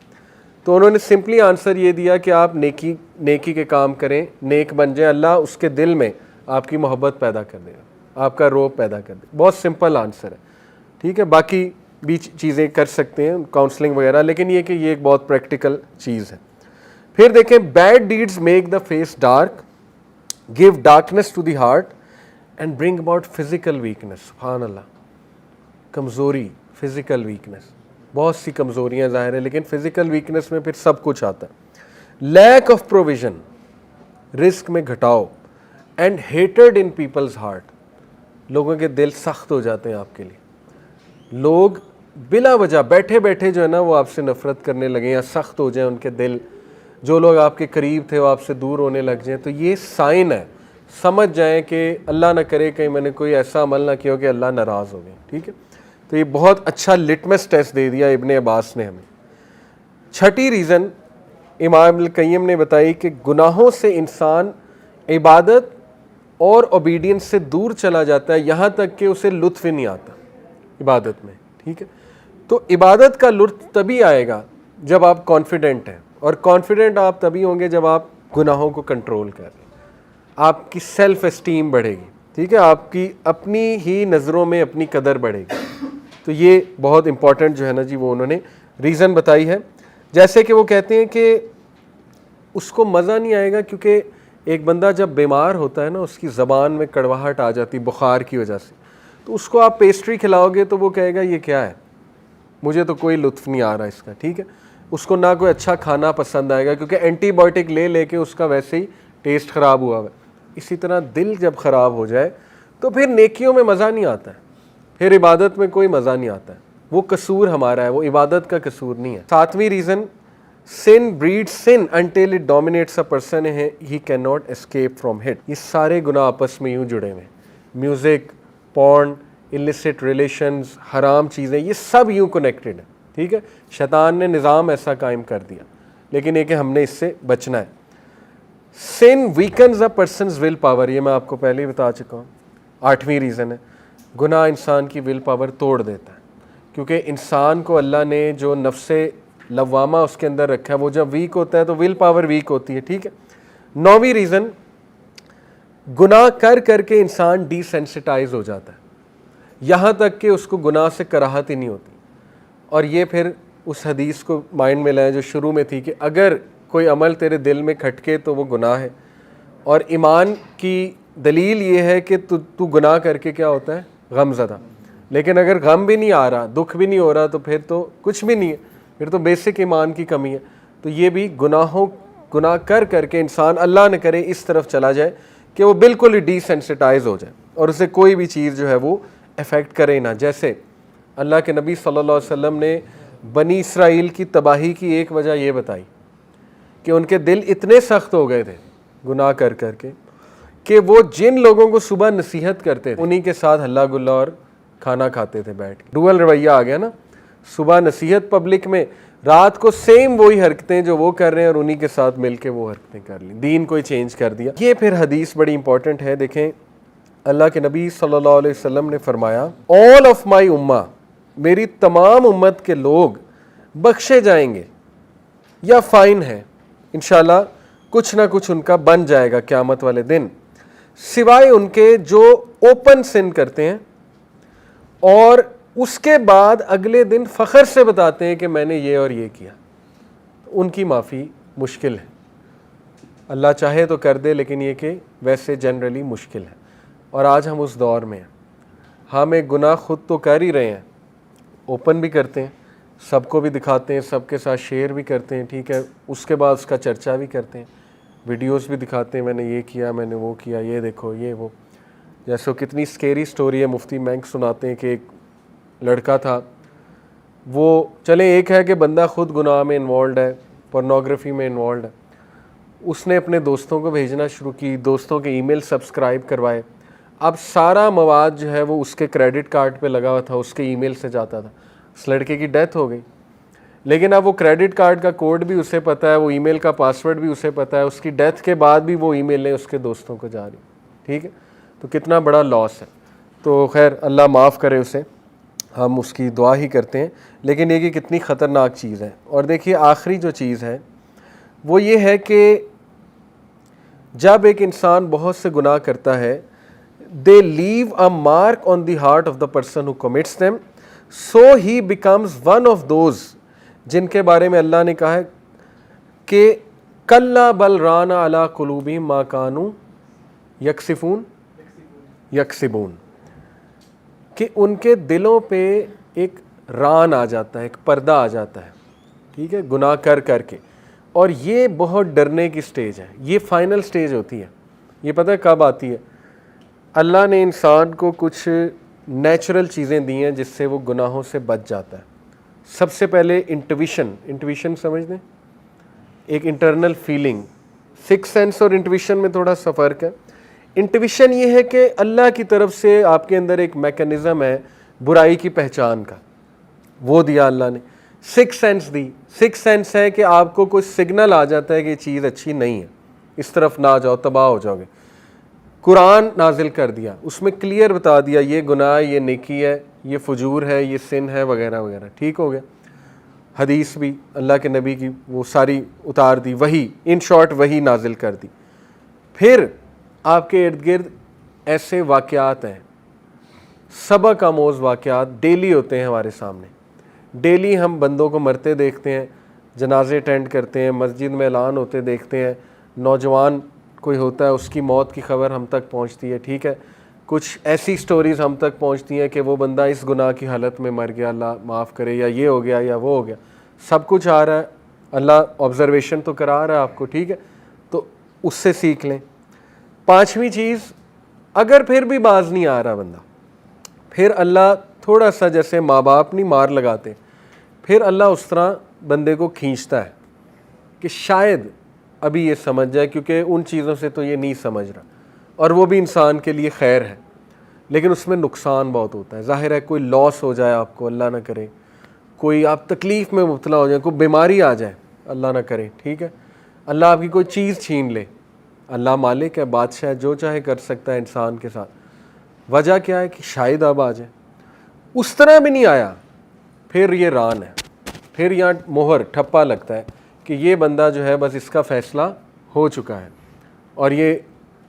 تو انہوں نے سمپلی آنسر یہ دیا کہ آپ نیکی کے کام کریں، نیک بن جائیں، اللہ اس کے دل میں آپ کی محبت پیدا کر دے گا، آپ کا روب پیدا کر دے گا۔ بہت سمپل آنسر ہے، ٹھیک ہے۔ باقی بھی چیزیں کر سکتے ہیں، کاؤنسلنگ وغیرہ، لیکن یہ کہ یہ ایک بہت پریکٹیکل چیز ہے۔ پھر دیکھیں bad deeds make the face dark, give darkness to the heart and bring about physical weakness. سبحان اللہ، کمزوری، فزیکل ویکنیس، بہت سی کمزوریاں ظاہر ہیں، لیکن فزیکل ویکنیس میں پھر سب کچھ آتا ہے۔ لیک آف پروویژن، رزق میں گھٹاؤ، and hated in people's heart, لوگوں کے دل سخت ہو جاتے ہیں آپ کے لیے، لوگ بلا وجہ بیٹھے بیٹھے جو ہے نا وہ آپ سے نفرت کرنے لگیں یا سخت ہو جائیں ان کے دل، جو لوگ آپ کے قریب تھے وہ آپ سے دور ہونے لگ جائیں، تو یہ سائن ہے، سمجھ جائیں کہ اللہ نہ کرے کہیں میں نے کوئی ایسا عمل نہ کیا ہو کہ اللہ ناراض ہو گئے، ٹھیک ہے۔ تو یہ بہت اچھا لٹمس ٹیسٹ دے دیا ابن عباس نے ہمیں۔ چھٹی ریزن امام ابن القیم نے بتائی کہ گناہوں سے انسان عبادت اور اوبیڈینس سے دور چلا جاتا ہے، یہاں تک کہ اسے لطف ہی نہیں آتا عبادت میں، ٹھیک ہے۔ تو عبادت کا لطف تبھی آئے گا جب آپ کانفیڈنٹ ہیں، اور کانفیڈنٹ آپ تبھی ہوں گے جب آپ گناہوں کو کنٹرول کر رہے ہیں، آپ کی سیلف اسٹیم بڑھے گی، ٹھیک ہے، آپ کی اپنی ہی نظروں میں اپنی قدر بڑھے گی۔ تو یہ بہت امپورٹنٹ جو ہے نا جی وہ انہوں نے ریزن بتائی ہے۔ جیسے کہ وہ کہتے ہیں کہ اس کو مزہ نہیں آئے گا، کیونکہ ایک بندہ جب بیمار ہوتا ہے نا اس کی زبان میں کڑواہٹ آ جاتی بخار کی وجہ سے، تو اس کو آپ پیسٹری کھلاؤ گے تو وہ کہے گا یہ کیا ہے، مجھے تو کوئی لطف نہیں آ رہا اس کا، ٹھیک ہے۔ اس کو نہ کوئی اچھا کھانا پسند آئے گا، کیونکہ اینٹی بایوٹک لے لے کے اس کا ویسے ہی ٹیسٹ خراب ہوا ہے۔ اسی طرح دل جب خراب ہو جائے تو پھر نیکیوں میں مزہ نہیں آتا ہے، پھر عبادت میں کوئی مزہ نہیں آتا ہے، وہ قصور ہمارا ہے، وہ عبادت کا قصور نہیں ہے۔ ساتویں reason, sin breeds sin until it dominates a person he cannot escape from it۔ یہ سارے گناہ آپس میں یوں جڑے ہوئے ہیں، میوزک، پورن، illicit relations، حرام چیزیں، یہ سب یوں کنیکٹڈ ہیں، ٹھیک ہے۔ شیطان نے نظام ایسا قائم کر دیا، لیکن یہ کہ ہم نے اس سے بچنا ہے۔ sin weakens a person's will power، یہ میں آپ کو پہلے ہی بتا چکا ہوں۔ آٹھویں ریزن ہے، گناہ انسان کی ول پاور توڑ دیتا ہے، کیونکہ انسان کو اللہ نے جو نفس لوامہ اس کے اندر رکھا ہے، وہ جب ویک ہوتا ہے تو ول پاور ویک ہوتی ہے، ٹھیک ہے۔ نویں ریزن، گناہ کر کر کے انسان ڈی سینسٹائز ہو جاتا ہے، یہاں تک کہ اس کو گناہ سے کراہت ہی نہیں ہوتی۔ اور یہ پھر اس حدیث کو مائنڈ میں لائیں جو شروع میں تھی کہ اگر کوئی عمل تیرے دل میں کھٹکے تو وہ گناہ ہے، اور ایمان کی دلیل یہ ہے کہ تو گناہ کر کے کیا ہوتا ہے، غم زدہ۔ لیکن اگر غم بھی نہیں آ رہا، دکھ بھی نہیں ہو رہا، تو پھر تو کچھ بھی نہیں ہے، پھر تو بیسک ایمان کی کمی ہے۔ تو یہ بھی گناہ کر کر کے انسان اللہ نہ کرے اس طرف چلا جائے کہ وہ بالکل ہی ڈی سینسٹائز ہو جائے اور اسے کوئی بھی چیز جو ہے وہ افیکٹ کرے نہ. جیسے اللہ کے نبی صلی اللہ علیہ وسلم نے بنی اسرائیل کی تباہی کی ایک وجہ یہ بتائی کہ ان کے دل اتنے سخت ہو گئے تھے گناہ کر کر کے کہ وہ جن لوگوں کو صبح نصیحت کرتے تھے انہی کے ساتھ ہلا گلا اور کھانا کھاتے تھے بیٹھ کے. ڈوئل رویہ آ گیا نا, صبح نصیحت پبلک میں, رات کو سیم وہی حرکتیں جو وہ کر رہے ہیں اور انہی کے ساتھ مل کے وہ حرکتیں کر لیں, دین کو ہی چینج کر دیا. یہ پھر حدیث بڑی امپورٹنٹ ہے. دیکھیں اللہ کے نبی صلی اللہ علیہ وسلم نے فرمایا آل آف مائی امہ, میری تمام امت کے لوگ بخشے جائیں گے یا فائن ہے انشاءاللہ, کچھ نہ کچھ ان کا بن جائے گا قیامت والے دن, سوائے ان کے جو اوپن سن کرتے ہیں اور اس کے بعد اگلے دن فخر سے بتاتے ہیں کہ میں نے یہ اور یہ کیا. ان کی معافی مشکل ہے, اللہ چاہے تو کر دے, لیکن یہ کہ ویسے جنرلی مشکل ہے. اور آج ہم اس دور میں ہیں, ہم ایک گناہ خود تو کر ہی رہے ہیں, اوپن بھی کرتے ہیں, سب کو بھی دکھاتے ہیں, سب کے ساتھ شیئر بھی کرتے ہیں, ٹھیک ہے, اس کے بعد اس کا چرچا بھی کرتے ہیں, ویڈیوز بھی دکھاتے ہیں, میں نے یہ کیا, میں نے وہ کیا, یہ دیکھو یہ وہ. جیسے کتنی سکیری سٹوری ہے, مفتی مینک سناتے ہیں کہ ایک لڑکا تھا, وہ چلے ایک ہے کہ بندہ خود گناہ میں انوالوڈ ہے, پورنوگرافی میں انوالوڈ ہے, اس نے اپنے دوستوں کو بھیجنا شروع کی, دوستوں کے ای میل سبسکرائب کروائے. اب سارا مواد جو ہے وہ اس کے کریڈٹ کارڈ پہ لگا ہوا تھا, اس کے ای میل سے جاتا تھا. اس لڑکے کی ڈیتھ ہو گئی, لیکن اب وہ کریڈٹ کارڈ کا کوڈ بھی اسے پتہ ہے, وہ ای میل کا پاسورڈ بھی اسے پتہ ہے, اس کی ڈیتھ کے بعد بھی وہ ای میلیں اس کے دوستوں کو جا رہی. ٹھیک ہے, تو کتنا بڑا لاس ہے. تو خیر اللہ معاف کرے اسے, ہم اس کی دعا ہی کرتے ہیں, لیکن یہ کہ کتنی خطرناک چیز ہے. اور دیکھیے آخری جو چیز ہے وہ یہ ہے کہ جب ایک انسان بہت سے گناہ کرتا ہے, they leave a mark on the heart of the person who commits them, so he becomes one of those جن کے بارے میں اللہ نے کہا ہے کہ کلا بل ران علی قلوبہم ما کانوا یکسبون, کہ ان کے دلوں پہ ایک ران آ جاتا ہے, ایک پردہ آ جاتا ہے, ٹھیک ہے, گناہ کر کر کے. اور یہ بہت ڈرنے کی سٹیج ہے, یہ فائنل سٹیج ہوتی ہے. یہ پتہ ہے کب آتی ہے؟ اللہ نے انسان کو کچھ نیچرل چیزیں دی ہیں جس سے وہ گناہوں سے بچ جاتا ہے. سب سے پہلے انٹویشن سمجھ دیں, ایک انٹرنل فیلنگ. سکس سینس اور انٹویشن میں تھوڑا سا فرق ہے. انٹویشن یہ ہے کہ اللہ کی طرف سے آپ کے اندر ایک میکینزم ہے برائی کی پہچان کا, وہ دیا اللہ نے. سکس سینس دی, سکس سینس ہے کہ آپ کو کوئی سگنل آ جاتا ہے کہ یہ چیز اچھی نہیں ہے, اس طرف نہ جاؤ تباہ ہو جاؤ گے. قرآن نازل کر دیا, اس میں کلیئر بتا دیا یہ گناہ, یہ نیکی ہے, یہ فجور ہے, یہ سن ہے, وغیرہ وغیرہ. ٹھیک ہو گیا. حدیث بھی اللہ کے نبی کی وہ ساری اتار دی, وہی ان شارٹ وہی نازل کر دی. پھر آپ کے ارد گرد ایسے واقعات ہیں, سبق آموز واقعات ڈیلی ہوتے ہیں ہمارے سامنے. ڈیلی ہم بندوں کو مرتے دیکھتے ہیں, جنازے اٹینڈ کرتے ہیں, مسجد میں اعلان ہوتے دیکھتے ہیں, نوجوان کوئی ہوتا ہے اس کی موت کی خبر ہم تک پہنچتی ہے. ٹھیک ہے, کچھ ایسی سٹوریز ہم تک پہنچتی ہیں کہ وہ بندہ اس گناہ کی حالت میں مر گیا, اللہ معاف کرے, یا یہ ہو گیا یا وہ ہو گیا. سب کچھ آ رہا ہے, اللہ آبزرویشن تو کرا رہا ہے آپ کو. ٹھیک ہے, تو اس سے سیکھ لیں. پانچویں چیز, اگر پھر بھی باز نہیں آ رہا بندہ, پھر اللہ تھوڑا سا جیسے ماں باپ نہیں مار لگاتے, پھر اللہ اس طرح بندے کو کھینچتا ہے کہ شاید ابھی یہ سمجھ جائے, کیونکہ ان چیزوں سے تو یہ نہیں سمجھ رہا, اور وہ بھی انسان کے لیے خیر ہے, لیکن اس میں نقصان بہت ہوتا ہے. ظاہر ہے کوئی لاس ہو جائے آپ کو, اللہ نہ کرے, کوئی آپ تکلیف میں مبتلا ہو جائیں, کوئی بیماری آ جائے, اللہ نہ کرے. ٹھیک ہے, اللہ آپ کی کوئی چیز چھین لے. اللہ مالک ہے, بادشاہ ہے, جو چاہے کر سکتا ہے انسان کے ساتھ. وجہ کیا ہے کہ شاید اب آ جائے. اس طرح بھی نہیں آیا, پھر یہ ران ہے, پھر یہاں مہر ٹھپا لگتا ہے کہ یہ بندہ جو ہے بس اس کا فیصلہ ہو چکا ہے. اور یہ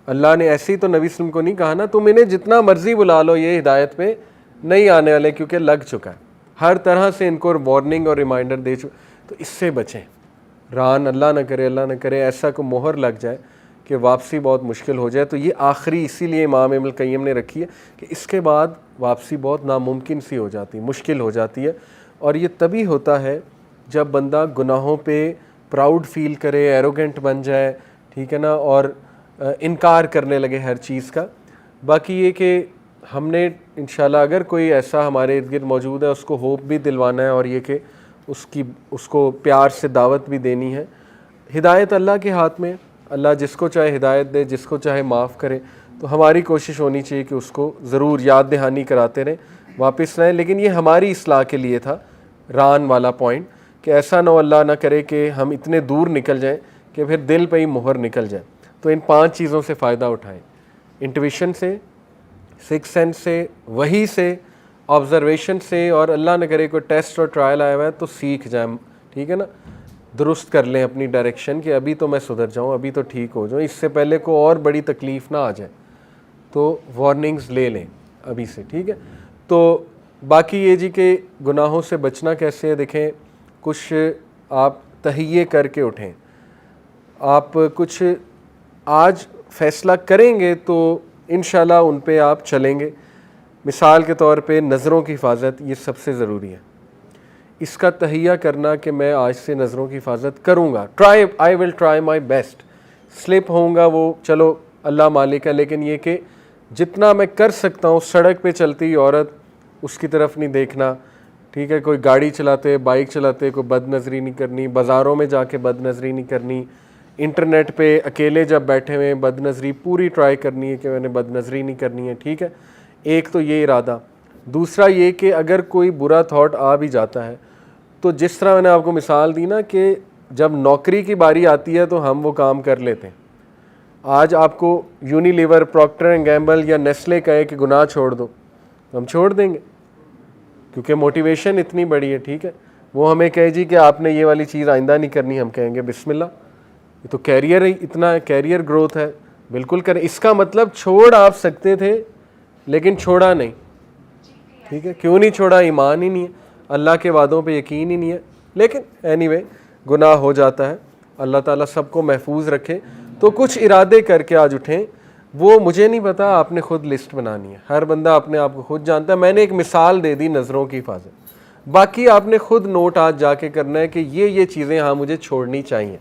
اللہ نے ایسی تو نبی وسلم کو نہیں کہا نا تم انہیں جتنا مرضی بلا لو یہ ہدایت پہ نہیں آنے والے, کیونکہ لگ چکا ہے. ہر طرح سے ان کو وارننگ اور ریمائنڈر دے چکا, تو اس سے بچیں. ران اللہ نہ کرے ایسا کو مہر لگ جائے کہ واپسی بہت مشکل ہو جائے. تو یہ آخری اسی لیے امام ابن القیم نے رکھی ہے کہ اس کے بعد واپسی بہت ناممکن سی ہو جاتی ہے, مشکل ہو جاتی ہے. اور یہ تبھی ہوتا ہے جب بندہ گناہوں پہ پراؤڈ فیل کرے, ایروگنٹ بن جائے, ٹھیک ہے نا, اور انکار کرنے لگے ہر چیز کا. باقی یہ کہ ہم نے انشاءاللہ اگر کوئی ایسا ہمارے ارد گرد موجود ہے اس کو ہوپ بھی دلوانا ہے اور یہ کہ اس کو پیار سے دعوت بھی دینی ہے. ہدایت اللہ کے ہاتھ میں, اللہ جس کو چاہے ہدایت دے, جس کو چاہے معاف کرے. تو ہماری کوشش ہونی چاہیے کہ اس کو ضرور یاد دہانی کراتے رہیں, واپس رہیں. لیکن یہ ہماری اصلاح کے لیے تھا ران والا پوائنٹ, کہ ایسا نہ اللہ نہ کرے کہ ہم اتنے دور نکل جائیں کہ پھر دل پہ ہی مہر نکل جائے. تو ان 5 چیزوں سے فائدہ اٹھائیں, انٹویشن سے, سکس سینس سے, وحی سے, آبزرویشن سے, اور اللہ نہ کرے کوئی ٹیسٹ اور ٹرائل آیا ہوا ہے تو سیکھ جائیں. ٹھیک ہے نا, درست کر لیں اپنی ڈائریکشن کہ ابھی تو میں سدھر جاؤں, ابھی تو ٹھیک ہو جاؤں, اس سے پہلے کو اور بڑی تکلیف نہ آ جائے. تو وارننگز لے لیں ابھی سے. ٹھیک ہے, تو باقی یہ جی کہ گناہوں سے بچنا کیسے ہے, دیکھیں کچھ آپ تہیے کر کے اٹھیں. آپ کچھ آج فیصلہ کریں گے تو انشاءاللہ ان پہ آپ چلیں گے. مثال کے طور پہ نظروں کی حفاظت, یہ سب سے ضروری ہے. اس کا تہیہ کرنا کہ میں آج سے نظروں کی حفاظت کروں گا, I will try my best. Slip ہوں گا وہ چلو اللہ مالک ہے, لیکن یہ کہ جتنا میں کر سکتا ہوں, سڑک پہ چلتی عورت اس کی طرف نہیں دیکھنا. ٹھیک ہے, کوئی گاڑی چلاتے, بائک چلاتے, کوئی بد نظری نہیں کرنی, بازاروں میں جا کے بد نظری نہیں کرنی, انٹرنیٹ پہ اکیلے جب بیٹھے ہوئے بد نظری پوری ٹرائی کرنی ہے کہ میں نے بد نظری نہیں کرنی ہے. ٹھیک ہے, ایک تو یہ ارادہ. دوسرا یہ کہ اگر کوئی برا تھاٹ آ بھی جاتا ہے تو جس طرح میں نے آپ کو مثال دی نا کہ جب نوکری کی باری آتی ہے تو ہم وہ کام کر لیتے ہیں. آج آپ کو یونیلیور, پروکٹر اینڈ گیمبل یا نیسلے کہے کہ گناہ چھوڑ دو, ہم چھوڑ دیں گے کیونکہ موٹیویشن اتنی بڑی ہے. ٹھیک ہے, وہ ہمیں کہے جی کہ آپ نے یہ والی چیز آئندہ نہیں کرنی, ہم کہیں گے بسم اللہ, یہ تو کیریئر اتنا ہے, کیریئر گروتھ ہے, بالکل کریں. اس کا مطلب چھوڑ آپ سکتے تھے لیکن چھوڑا نہیں. ٹھیک ہے, کیوں نہیں چھوڑا؟ ایمان ہی نہیں ہے, اللہ کے وعدوں پہ یقین ہی نہیں ہے. لیکن اینی وے گناہ ہو جاتا ہے, اللہ تعالیٰ سب کو محفوظ رکھے. تو کچھ ارادے کر کے آج اٹھیں. وہ مجھے نہیں پتا, آپ نے خود لسٹ بنانی ہے, ہر بندہ اپنے آپ کو خود جانتا ہے. میں نے ایک مثال دے دی نظروں کی حفاظت, باقی آپ نے خود نوٹ آج جا کے کرنا ہے کہ یہ چیزیں ہاں مجھے چھوڑنی چاہیے.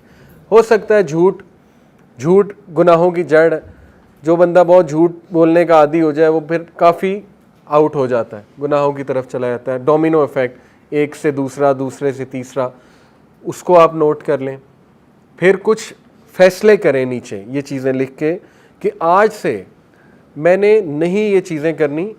ہو سکتا ہے جھوٹ گناہوں کی جڑ ہے. جو بندہ بہت جھوٹ بولنے کا عادی ہو جائے وہ پھر کافی آؤٹ ہو جاتا ہے, گناہوں کی طرف چلا جاتا ہے. ڈومینو ایفیکٹ, ایک سے دوسرا, دوسرے سے تیسرا, اس کو آپ نوٹ کر لیں. پھر کچھ فیصلے کریں نیچے یہ چیزیں لکھ کے کہ آج سے میں نے نہیں یہ چیزیں کرنی,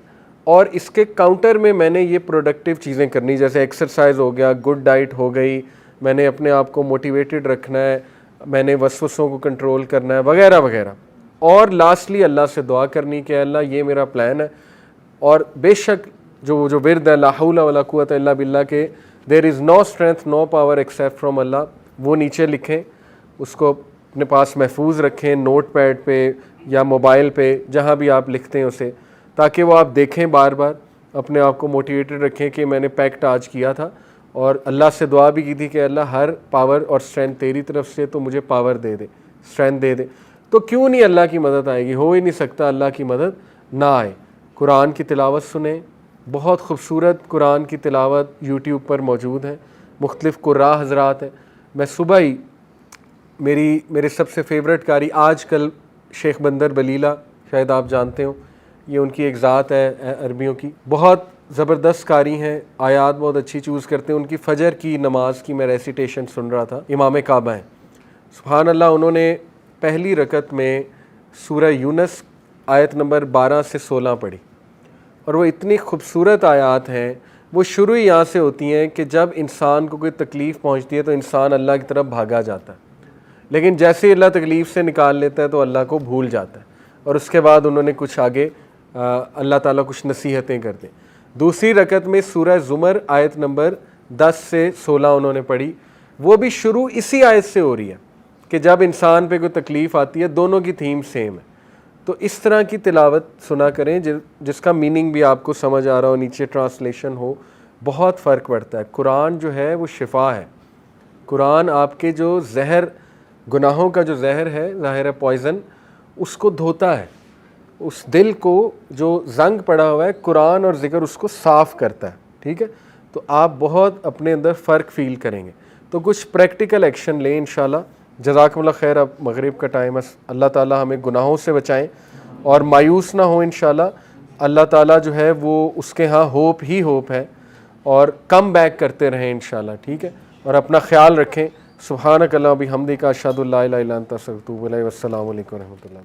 اور اس کے کاؤنٹر میں میں نے یہ پروڈکٹیو چیزیں کرنی, جیسے ایکسرسائز ہو گیا, گڈ ڈائٹ ہو گئی, میں نے اپنے آپ کو موٹیویٹڈ رکھنا ہے, میں نے وسوسوں کو کنٹرول کرنا ہے, وغیرہ وغیرہ. اور لاسٹلی اللہ سے دعا کرنی کہ اللہ یہ میرا پلان ہے, اور بے شک جو ورد ہے لا حول ولا قوت الا باللہ کے there is no strength no power except from Allah, وہ نیچے لکھیں, اس کو اپنے پاس محفوظ رکھیں, نوٹ پیڈ پہ یا موبائل پہ, جہاں بھی آپ لکھتے ہیں اسے, تاکہ وہ آپ دیکھیں بار بار, اپنے آپ کو موٹیویٹڈ رکھیں کہ میں نے پیکٹ آج کیا تھا, اور اللہ سے دعا بھی کی تھی کہ اللہ ہر پاور اور اسٹرینتھ تیری طرف سے, تو مجھے پاور دے دے, اسٹرینتھ دے دے. تو کیوں نہیں اللہ کی مدد آئے گی؟ ہو ہی نہیں سکتا اللہ کی مدد نہ آئے. قرآن کی تلاوت سنیں, بہت خوبصورت قرآن کی تلاوت یوٹیوب پر موجود ہے, مختلف قراء حضرات ہیں. میں صبح ہی میرے سب سے فیوریٹ قاری آج کل شیخ بندر بلیلہ, شاید آپ جانتے ہو, یہ ان کی ایک ذات ہے عربیوں کی, بہت زبردست قاری ہیں, آیات بہت اچھی چوز کرتے ہیں. ان کی فجر کی نماز کی میں ریسیٹیشن سن رہا تھا, امام کعبہ ہیں, سبحان اللہ. انہوں نے پہلی رکعت میں سورہ یونس آیت نمبر 12 سے 16 پڑھی, اور وہ اتنی خوبصورت آیات ہیں. وہ شروع ہی یہاں سے ہوتی ہیں کہ جب انسان کو کوئی تکلیف پہنچتی ہے تو انسان اللہ کی طرف بھاگا جاتا ہے, لیکن جیسے ہی اللہ تکلیف سے نکال لیتا ہے تو اللہ کو بھول جاتا ہے. اور اس کے بعد انہوں نے کچھ آگے اللہ تعالیٰ کچھ نصیحتیں کر دیں. دوسری رکعت میں سورہ زمر آیت نمبر 10 سے 16 انہوں نے پڑھی, وہ بھی شروع اسی آیت سے ہو رہی ہے کہ جب انسان پہ کوئی تکلیف آتی ہے. دونوں کی تھیم سیم ہے. تو اس طرح کی تلاوت سنا کریں جس کا میننگ بھی آپ کو سمجھ آ رہا ہو, نیچے ٹرانسلیشن ہو. بہت فرق پڑتا ہے. قرآن جو ہے وہ شفا ہے. قرآن آپ کے جو زہر, گناہوں کا جو زہر ہے, ظاہر ہے پوائزن, اس کو دھوتا ہے. اس دل کو جو زنگ پڑا ہوا ہے, قرآن اور ذکر اس کو صاف کرتا ہے. ٹھیک ہے, تو آپ بہت اپنے اندر فرق فیل کریں گے. تو کچھ پریکٹیکل ایکشن لیں انشاءاللہ. جزاکم اللہ خیر. اب مغرب کا ٹائم ہے, اللہ تعالیٰ ہمیں گناہوں سے بچائیں اور مایوس نہ ہوں انشاءاللہ. اللہ تعالیٰ جو ہے وہ اس کے ہاں ہوپ ہی ہوپ ہے، اور کم بیک کرتے رہیں انشاءاللہ، ٹھیک ہے، اور اپنا خیال رکھیں۔ سبحانک اللہم و بحمدک، اشہد ان لا الہ الا انت، استغفرک و اتوب الیک، والسلام علیکم و رحمۃ اللہ۔